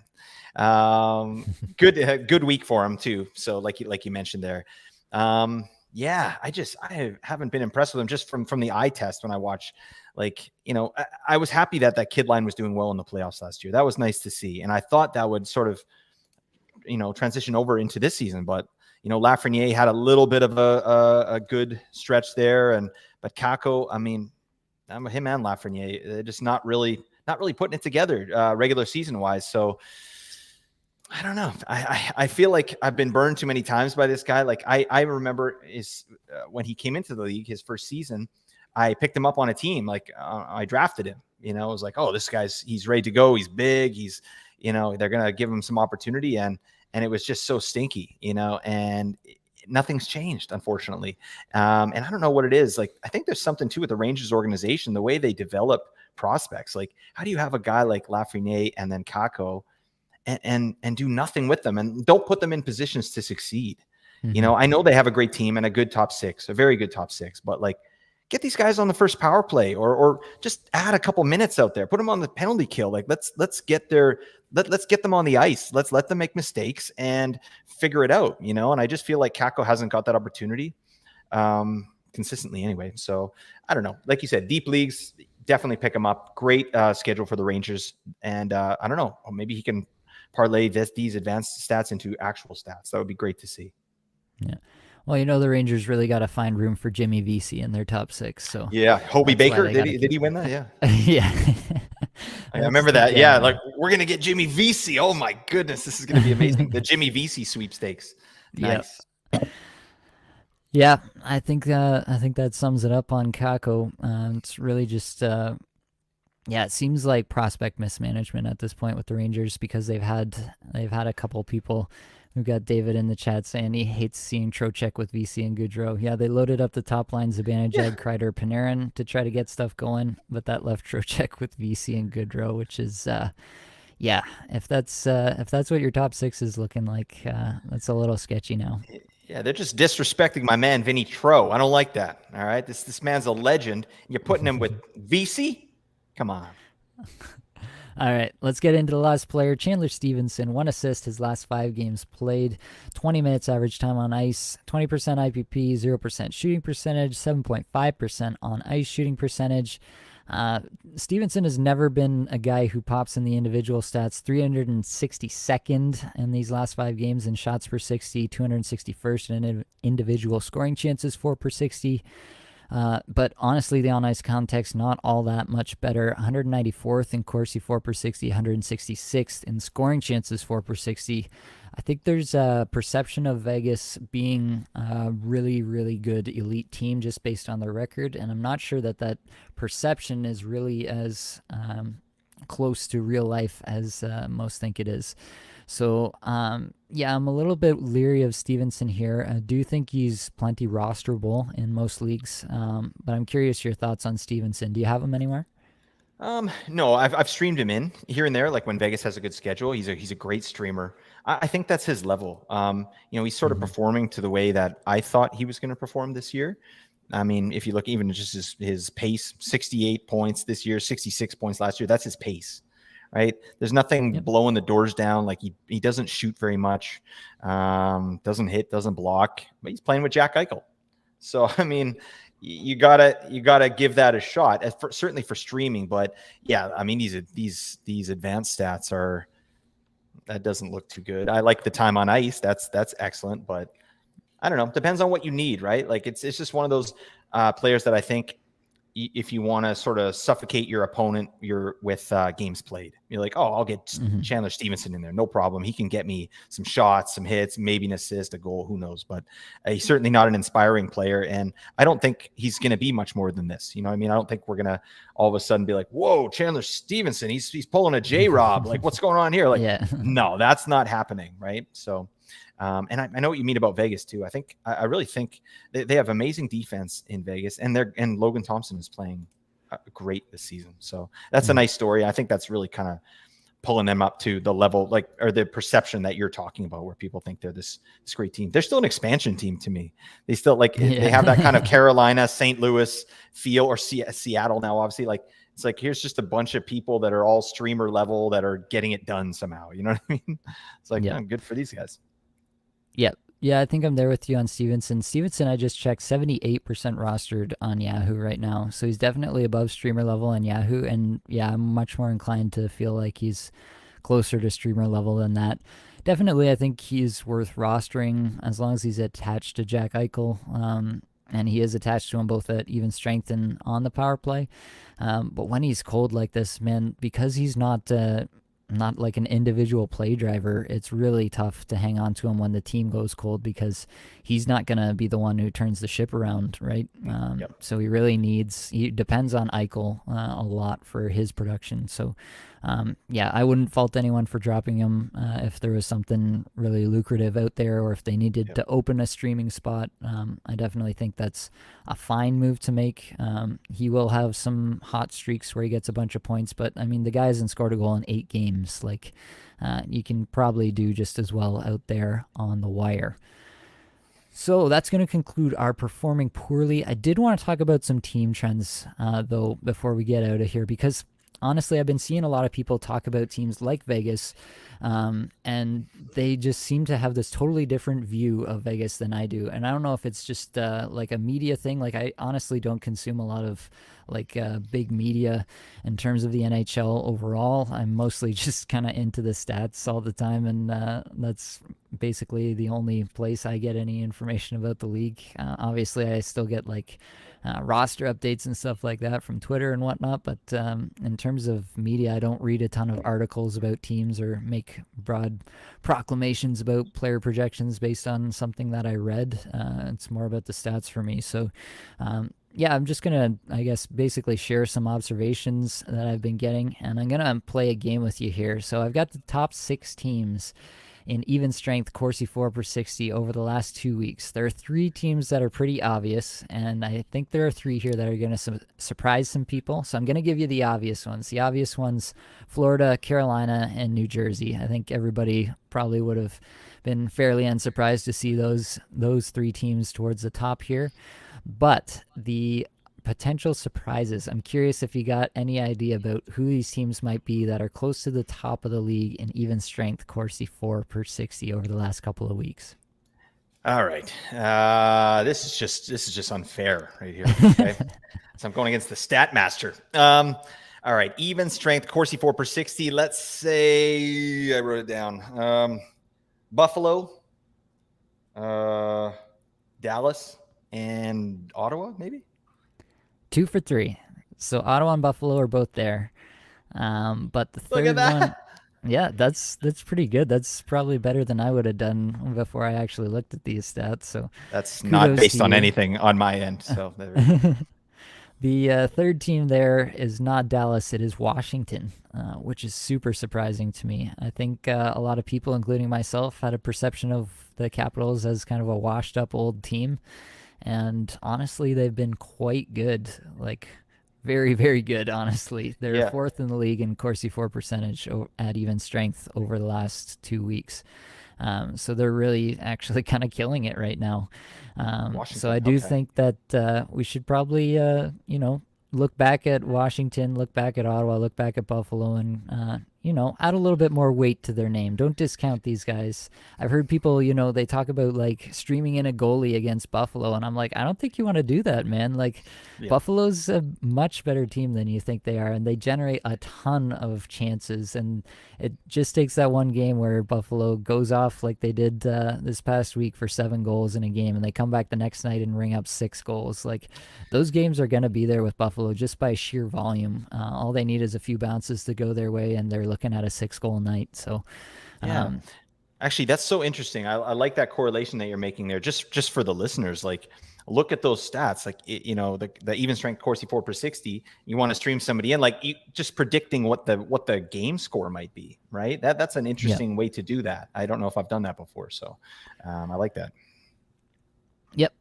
right. Good week for him too. So like you mentioned there, yeah, I haven't been impressed with him just from the eye test when I watch. I was happy that kid line was doing well in the playoffs last year. That was nice to see, and I thought that would sort of transition over into this season, but. Lafreniere had a little bit of a good stretch there, but Kako, I mean, him and Lafreniere, they're just not really putting it together regular season wise. So I don't know. I feel like I've been burned too many times by this guy. Like I remember when he came into the league, his first season, I picked him up on a team. I drafted him. I was like, oh, this he's ready to go. He's big. He's they're gonna give him some opportunity and it was just so stinky, and nothing's changed, unfortunately. And I don't know what it is. I think there's something too with the Rangers organization, the way they develop prospects. How do you have a guy like Lafreniere and then Kako and do nothing with them and don't put them in positions to succeed? Mm-hmm. I know they have a great team and a good top 6, a very good top 6, but get these guys on the first power play or just add a couple minutes out there, put them on the penalty kill. Let's get them on the ice. Let's let them make mistakes and figure it out, and I just feel like Kako hasn't got that opportunity consistently anyway. So I don't know. Like you said, deep leagues, definitely pick him up. Great schedule for the Rangers. And I don't know, maybe he can parlay these advanced stats into actual stats. That would be great to see. Yeah. Well, the Rangers really got to find room for Jimmy Vesey in their top 6. So yeah, Hobie Baker, did he win that? Yeah, yeah. I remember that. Yeah, we're gonna get Jimmy Vesey. Oh my goodness, this is gonna be amazing. The Jimmy Vesey sweepstakes. Nice. Yep. Yeah, I think that sums it up on Kako. It's really just it seems like prospect mismanagement at this point with the Rangers because they've had a couple people. We've got David in the chat saying he hates seeing Trocheck with Vesey and Goudreau. Yeah, they loaded up the top line, Zibanejad, Kreider, Panarin to try to get stuff going, but that left Trocheck with Vesey and Goudreau, which is, if that's what your top 6 is looking like, that's a little sketchy now. Yeah, they're just disrespecting my man Vinny Tro. I don't like that. All right, this man's a legend. You're putting him with Vesey? Come on. All right, let's get into the last player. Chandler Stevenson, 1 assist his last 5 games played, 20 minutes average time on ice, 20% IPP, 0% shooting percentage, 7.5% on ice shooting percentage. Stevenson has never been a guy who pops in the individual stats. 362nd in these last 5 games in shots per 60, 261st in individual scoring chances, 4 per 60. But honestly, the on ice context, not all that much better. 194th in Corsi, 4 per 60, 166th in scoring chances, 4 per 60. I think there's a perception of Vegas being a really, really good elite team just based on their record, and I'm not sure that that perception is really as close to real life as most think it is. So, yeah, I'm a little bit leery of Stevenson here. I do think he's plenty rosterable in most leagues, but I'm curious your thoughts on Stevenson. Do you have him anywhere? No, I've streamed him in here and there, like when Vegas has a good schedule. He's a great streamer. I think that's his level. He's sort of performing to the way that I thought he was going to perform this year. I mean, if you look even just his pace, 68 points this year, 66 points last year, that's his pace, right? There's nothing blowing the doors down. Like he doesn't shoot very much, doesn't hit, doesn't block, but he's playing with Jack Eichel. So, I mean, you gotta give that a shot, certainly for streaming. But yeah, I mean, these advanced stats that doesn't look too good. I like the time on ice. That's excellent, but I don't know. Depends on what you need, right? Like it's just one of those players that I think if you want to sort of suffocate your opponent, you're with games played. You're like, oh, I'll get Chandler Stevenson in there, no problem. He can get me some shots, some hits, maybe an assist, a goal, who knows? But he's certainly not an inspiring player, and I don't think he's going to be much more than this. You know what I mean? I don't think we're going to all of a sudden be like, whoa, Chandler Stevenson, he's pulling a J-Rob. Like, what's going on here? Like, no, that's not happening, right? So. And I know what you mean about Vegas too. I really think they have amazing defense in Vegas, and Logan Thompson is playing great this season. So that's a nice story. I think that's really kind of pulling them up to the level, or the perception that you're talking about, where people think they're this great team. They're still an expansion team to me. They still they have that kind of Carolina, St. Louis feel, or Seattle now, obviously. Like it's like, here's just a bunch of people that are all streamer level that are getting it done somehow. You know what I mean? It's like, good for these guys. Yep. Yeah, I think I'm there with you on Stevenson. Stevenson, I just checked, 78% rostered on Yahoo right now. So he's definitely above streamer level on Yahoo. And yeah, I'm much more inclined to feel like he's closer to streamer level than that. Definitely, I think he's worth rostering as long as he's attached to Jack Eichel. And he is attached to him both at even strength and on the power play. But when he's cold like this, man, because he's not like an individual play driver, it's really tough to hang on to him when the team goes cold, because he's not going to be the one who turns the ship around, right? So he depends on Eichel a lot for his production. So I wouldn't fault anyone for dropping him if there was something really lucrative out there, or if they needed to open a streaming spot. I definitely think that's a fine move to make. He will have some hot streaks where he gets a bunch of points, but I mean, the guy hasn't scored a goal in 8 games. Like, you can probably do just as well out there on the wire. So that's going to conclude our performing poorly. I did want to talk about some team trends, though, before we get out of here, because honestly, I've been seeing a lot of people talk about teams like Vegas, and they just seem to have this totally different view of Vegas than I do. And I don't know if it's just like a media thing. Like, I honestly don't consume a lot of big media in terms of the NHL overall. I'm mostly just kind of into the stats all the time, and that's basically the only place I get any information about the league. Obviously, I still get roster updates and stuff like that from Twitter and whatnot, but in terms of media, I don't read a ton of articles about teams or make broad proclamations about player projections based on something that I read. It's more about the stats for me. So I'm just going to, I guess, basically share some observations that I've been getting, and I'm going to play a game with you here. So I've got the top 6 teams in even strength Corsi 4 per 60 over the last 2 weeks. There are 3 teams that are pretty obvious, and I think there are 3 here that are going to surprise some people. So I'm going to give you the obvious ones. The obvious ones: Florida, Carolina, and New Jersey. I think everybody probably would have been fairly unsurprised to see those 3 teams towards the top here. But the potential surprises. I'm curious if you got any idea about who these teams might be that are close to the top of the league in even strength Corsi 4 per 60 over the last couple of weeks. All right. This is just unfair right here. Okay. So I'm going against the stat master. All right. Even strength Corsi 4 per 60. Let's say I wrote it down. Buffalo, Dallas, and Ottawa, maybe. 2 for 3. So Ottawa and Buffalo are both there. But the Look third at that. one, yeah, that's pretty good. That's probably better than I would have done before I actually looked at these stats. So That's kudos not based to on you. anything on my end. So there we go. The third team there is not Dallas, it is Washington, which is super surprising to me. I think a lot of people, including myself, had a perception of the Capitals as kind of a washed up old team. And honestly, they've been quite good. Like, very, very good, honestly. They're Yeah. fourth in the league in Corsi 4 percentage at even strength over the last 2 weeks. So they're really actually kind of killing it right now. So Washington, I do okay. think that we should probably, look back at Washington, look back at Ottawa, look back at Buffalo, and, add a little bit more weight to their name. Don't discount these guys. I've heard people, they talk about like streaming in a goalie against Buffalo, and I'm like, I don't think you want to do that, man. Like, Yeah. Buffalo's a much better team than you think they are, and they generate a ton of chances. And it just takes that one game where Buffalo goes off like they did this past week for 7 goals in a game, and they come back the next night and ring up 6 goals. Like, those games are going to be there with Buffalo just by sheer volume. All they need is a few bounces to go their way, and they're looking at a 6-goal night. So, Yeah. um, Actually, that's so interesting. I like that correlation that you're making there. Just for the listeners, like look at those stats. Like the even strength Corsi 4 per 60. You want to stream somebody in, like just predicting what the game score might be, right? That's an interesting way to do that. I don't know if I've done that before, so I like that. Yep.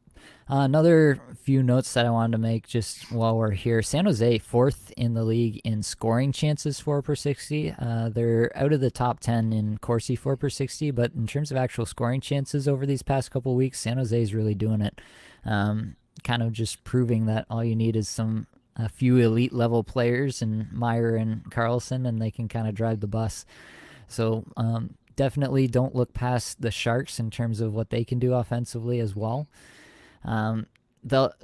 Another few notes that I wanted to make just while we're here. San Jose, fourth in the league in scoring chances 4 per 60. They're out of the top 10 in Corsi 4 per 60, but in terms of actual scoring chances over these past couple weeks, San Jose is really doing it. Kind of just proving that all you need is a few elite level players and Meyer and Carlson, and they can kind of drive the bus. So definitely don't look past the Sharks in terms of what they can do offensively as well.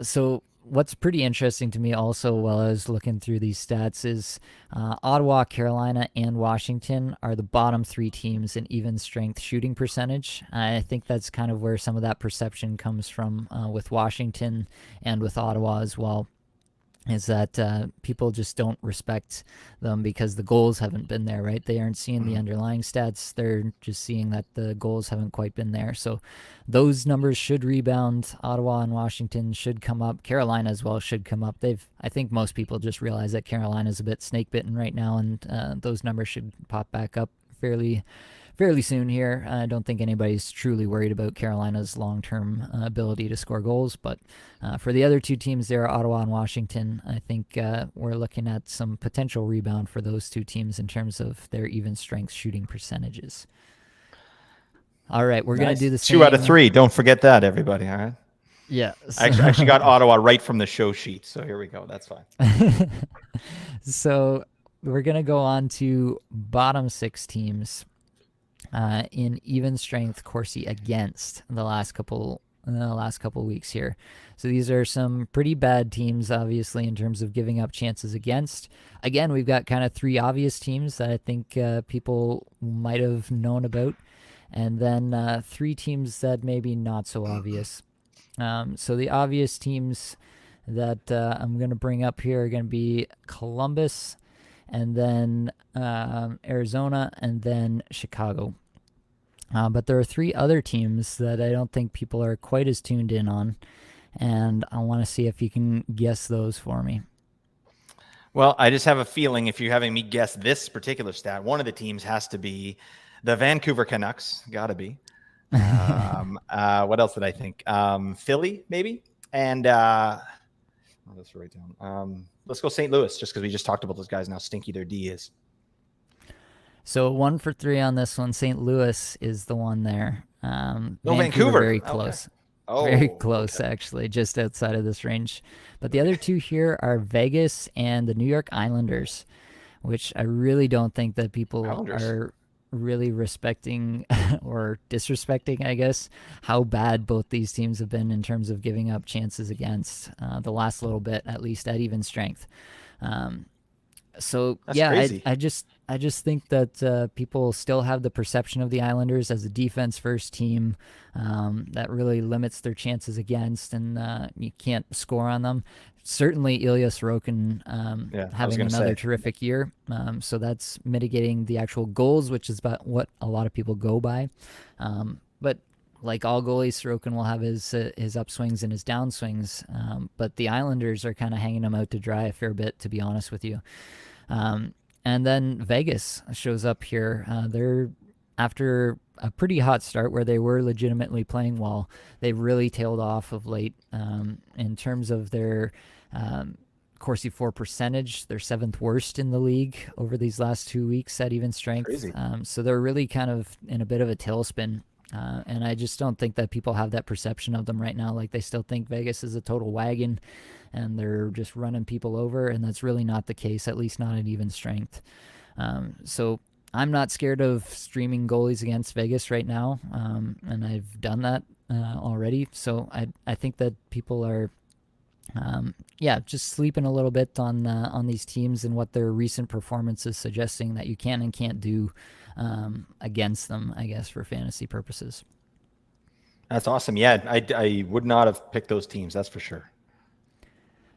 So what's pretty interesting to me also while I was looking through these stats is Ottawa, Carolina, and Washington are the bottom 3 teams in even strength shooting percentage. I think that's kind of where some of that perception comes from with Washington and with Ottawa as well, is that people just don't respect them because the goals haven't been there, right? They aren't seeing the underlying stats. They're just seeing that the goals haven't quite been there. So those numbers should rebound. Ottawa and Washington should come up. Carolina as well should come up. I think most people just realize that Carolina's a bit snake bitten right now, and those numbers should pop back up fairly soon here. I don't think anybody's truly worried about Carolina's long-term ability to score goals, but for the other 2 teams there, Ottawa and Washington, I think we're looking at some potential rebound for those 2 teams in terms of their even strength shooting percentages. All right, we're going to do the same. 2 out of 3. Don't forget that, everybody. All right. Yeah. I actually got Ottawa right from the show sheet, so here we go. That's fine. So we're going to go on to bottom 6 teams in even strength Corsi against the last couple weeks here. So these are some pretty bad teams, obviously, in terms of giving up chances against. Again, we've got kind of 3 obvious teams that I think people might have known about, and then 3 teams that maybe not so obvious. So the obvious teams that I'm going to bring up here are going to be Columbus, and then Arizona, and then Chicago. But there are 3 other teams that I don't think people are quite as tuned in on, and I want to see if you can guess those for me. Well, I just have a feeling if you're having me guess this particular stat, one of the teams has to be the Vancouver Canucks. Got to be. What else did I think? Philly, maybe? And let's write down. Let's go St. Louis, just because we just talked about those guys and how stinky their D is. So 1 for 3 on this one. St. Louis is the one there. Vancouver. Very close. Very Oh, close, okay. actually, just outside of this range. But the other two here are Vegas and the New York Islanders, which I really don't think that people Islanders. are really respecting or disrespecting, I guess, how bad both these teams have been in terms of giving up chances against the last little bit, at least at even strength. Um, so That's yeah, crazy. I just think that people still have the perception of the Islanders as a defense first team that really limits their chances against, and you can't score on them. Certainly, Ilya Sorokin Yeah, I was having gonna another say. terrific year, so that's mitigating the actual goals, which is about what a lot of people go by. But like all goalies, Sorokin will have his upswings and his downswings. But the Islanders are kind of hanging him out to dry a fair bit, to be honest with you. Um, and then Vegas shows up here. They're after a pretty hot start where they were legitimately playing well. They've really tailed off of late in terms of their Corsi 4 percentage. They're seventh worst in the league over these last 2 weeks at even strength. Crazy. So they're really kind of in a bit of a tailspin. And I just don't think that people have that perception of them right now. Like they still think Vegas is a total wagon and they're just running people over. And that's really not the case, at least not at even strength. So I'm not scared of streaming goalies against Vegas right now. And I've done that already. So I think that people are yeah, just sleeping a little bit on these teams and what their recent performance is suggesting that you can and can't do against them, I guess, for fantasy purposes. That's awesome. Yeah, I would not have picked those teams. That's for sure.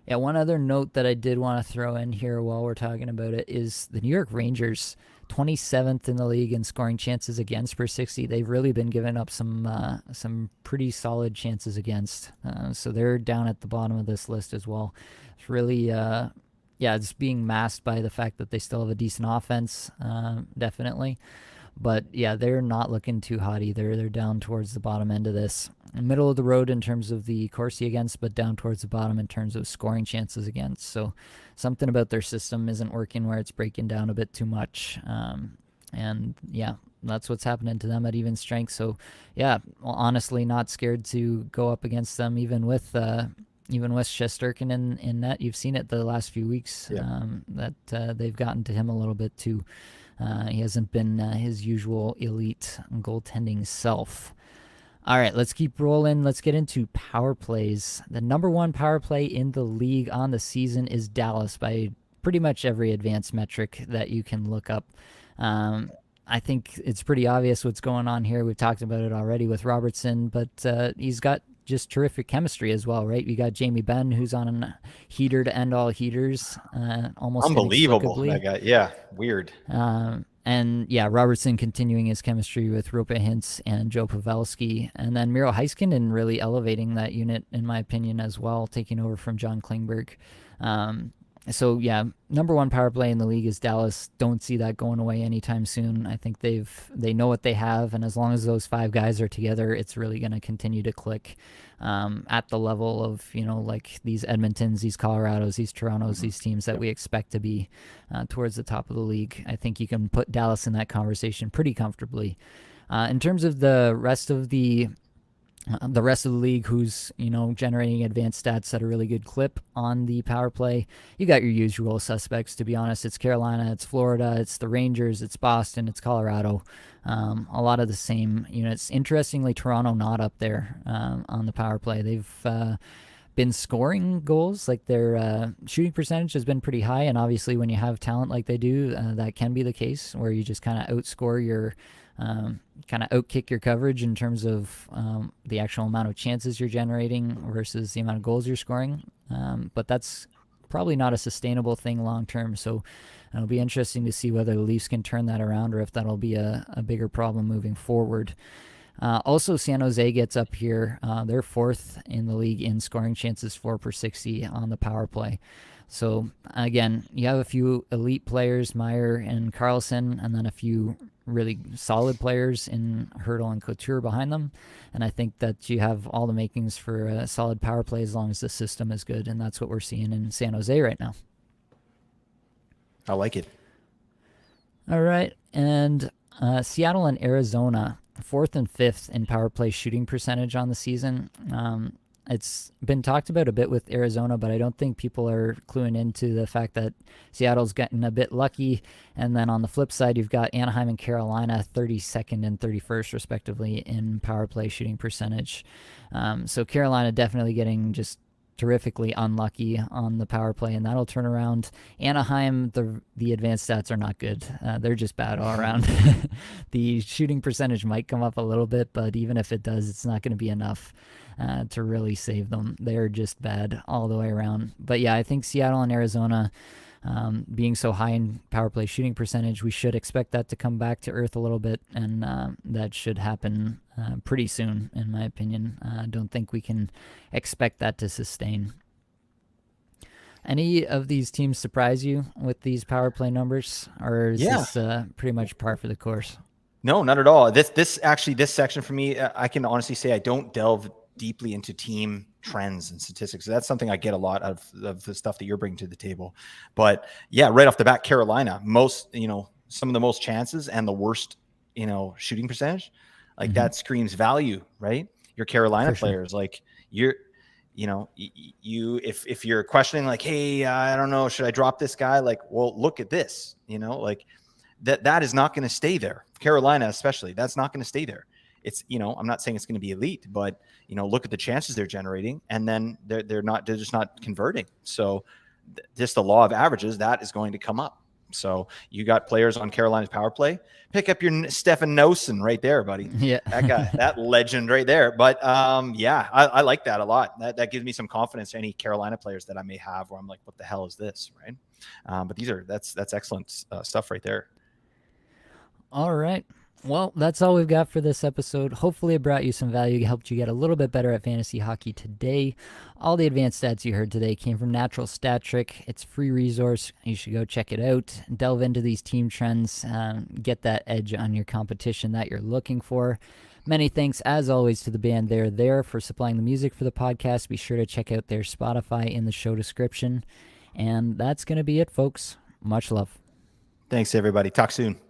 Yeah, one other note that I did want to throw in here while we're talking about it is the New York Rangers, 27th in the league in scoring chances against per 60. They've really been giving up some pretty solid chances against. So they're down at the bottom of this list as well. It's really yeah, it's being masked by the fact that they still have a decent offense, definitely. But yeah, they're not looking too hot either. They're down towards the bottom end of this. Middle of the road in terms of the Corsi against, but down towards the bottom in terms of scoring chances against. So something about their system isn't working where it's breaking down a bit too much. And yeah, that's what's happening to them at even strength. So yeah, well, honestly, not scared to go up against them, even with Shesterkin in net. You've seen it the last few weeks Yeah. that they've gotten to him a little bit too. He hasn't been his usual elite goaltending self. All right, let's keep rolling. Let's get into power plays. The number one power play in the league on the season is Dallas by pretty much every advanced metric that you can look up. I think it's pretty obvious what's going on here. We've talked about it already with Robertson, but he's got just terrific chemistry as well, right? We got Jamie Benn, who's on a heater to end all heaters, almost Unbelievable. inexplicably. That guy. Yeah. Weird. And yeah, Robertson continuing his chemistry with Rope Hintz and Joe Pavelski. And then Miro Heiskanen really elevating that unit, in my opinion, as well, taking over from John Klingberg. So yeah, number one power play in the league is Dallas. Don't see that going away anytime soon. I think they know what they have, and as long as those five guys are together, it's really going to continue to click at the level of like these Edmontons, these Colorados, these Torontos, these teams that we expect to be towards the top of the league. I think you can put Dallas in that conversation pretty comfortably. In terms of the rest of the league who's generating advanced stats at a really good clip on the power play, you got your usual suspects. To be honest, it's Carolina, it's Florida, it's the Rangers, it's Boston, it's Colorado. A lot of the same units. Interestingly, Toronto not up there on the power play. They've been scoring goals. Like their shooting percentage has been pretty high, and obviously when you have talent like they do, that can be the case where you just kind of outscore your kind of outkick your coverage in terms of the actual amount of chances you're generating versus the amount of goals you're scoring. But that's probably not a sustainable thing long term. So it'll be interesting to see whether the Leafs can turn that around or if that'll be a bigger problem moving forward. Also, San Jose gets up here. They're fourth in the league in scoring chances, 4 per 60 on the power play. So again, you have a few elite players, Meyer and Carlson, and then a few really solid players in Hurdle and Couture behind them. And I think that you have all the makings for a solid power play as long as the system is good. And that's what we're seeing in San Jose right now. I like it. All right. And Seattle and Arizona. 4th and 5th in power play shooting percentage on the season. It's been talked about a bit with Arizona, but I don't think people are cluing into the fact that Seattle's gotten a bit lucky. And then on the flip side, you've got Anaheim and Carolina 32nd and 31st, respectively, in power play shooting percentage. So Carolina definitely getting just terrifically unlucky on the power play, and that'll turn around. Anaheim, the advanced stats are not good. They're just bad all around. The shooting percentage might come up a little bit, but even if it does, it's not going to be enough to really save them. They're just bad all the way around. But yeah, I think Seattle and Arizona, being so high in power play shooting percentage, we should expect that to come back to earth a little bit, and that should happen pretty soon, in my opinion. I don't think we can expect that to sustain. Any of these teams surprise you with these power play numbers, or is this pretty much par for the course? No, not at all. This section for me, I can honestly say I don't delve deeply into team trends and statistics. So that's something I get a lot of the stuff that you're bringing to the table. But yeah, right off the bat, Carolina, some of the most chances and the worst, shooting percentage, like that screams value, right? Your Carolina players, like if you're questioning like, hey, I don't know, should I drop this guy? Like, well, look at this, like that is not going to stay there. Carolina, especially, that's not going to stay there. It's, I'm not saying it's going to be elite, but look at the chances they're generating, and then they're just not converting. So just the law of averages, that is going to come up. So you got players on Carolina's power play. Pick up your Stefan Noesen right there, buddy. Yeah, that guy, that legend right there. But I like that a lot. That gives me some confidence to any Carolina players that I may have, where I'm like, what the hell is this, right? But that's excellent stuff right there. All right. Well, that's all we've got for this episode. Hopefully it brought you some value, helped you get a little bit better at fantasy hockey today. All the advanced stats you heard today came from Natural Stat Trick. It's a free resource. You should go check it out. Delve into these team trends. Get that edge on your competition that you're looking for. Many thanks, as always, to the band They're There for supplying the music for the podcast. Be sure to check out their Spotify in the show description. And that's going to be it, folks. Much love. Thanks, everybody. Talk soon.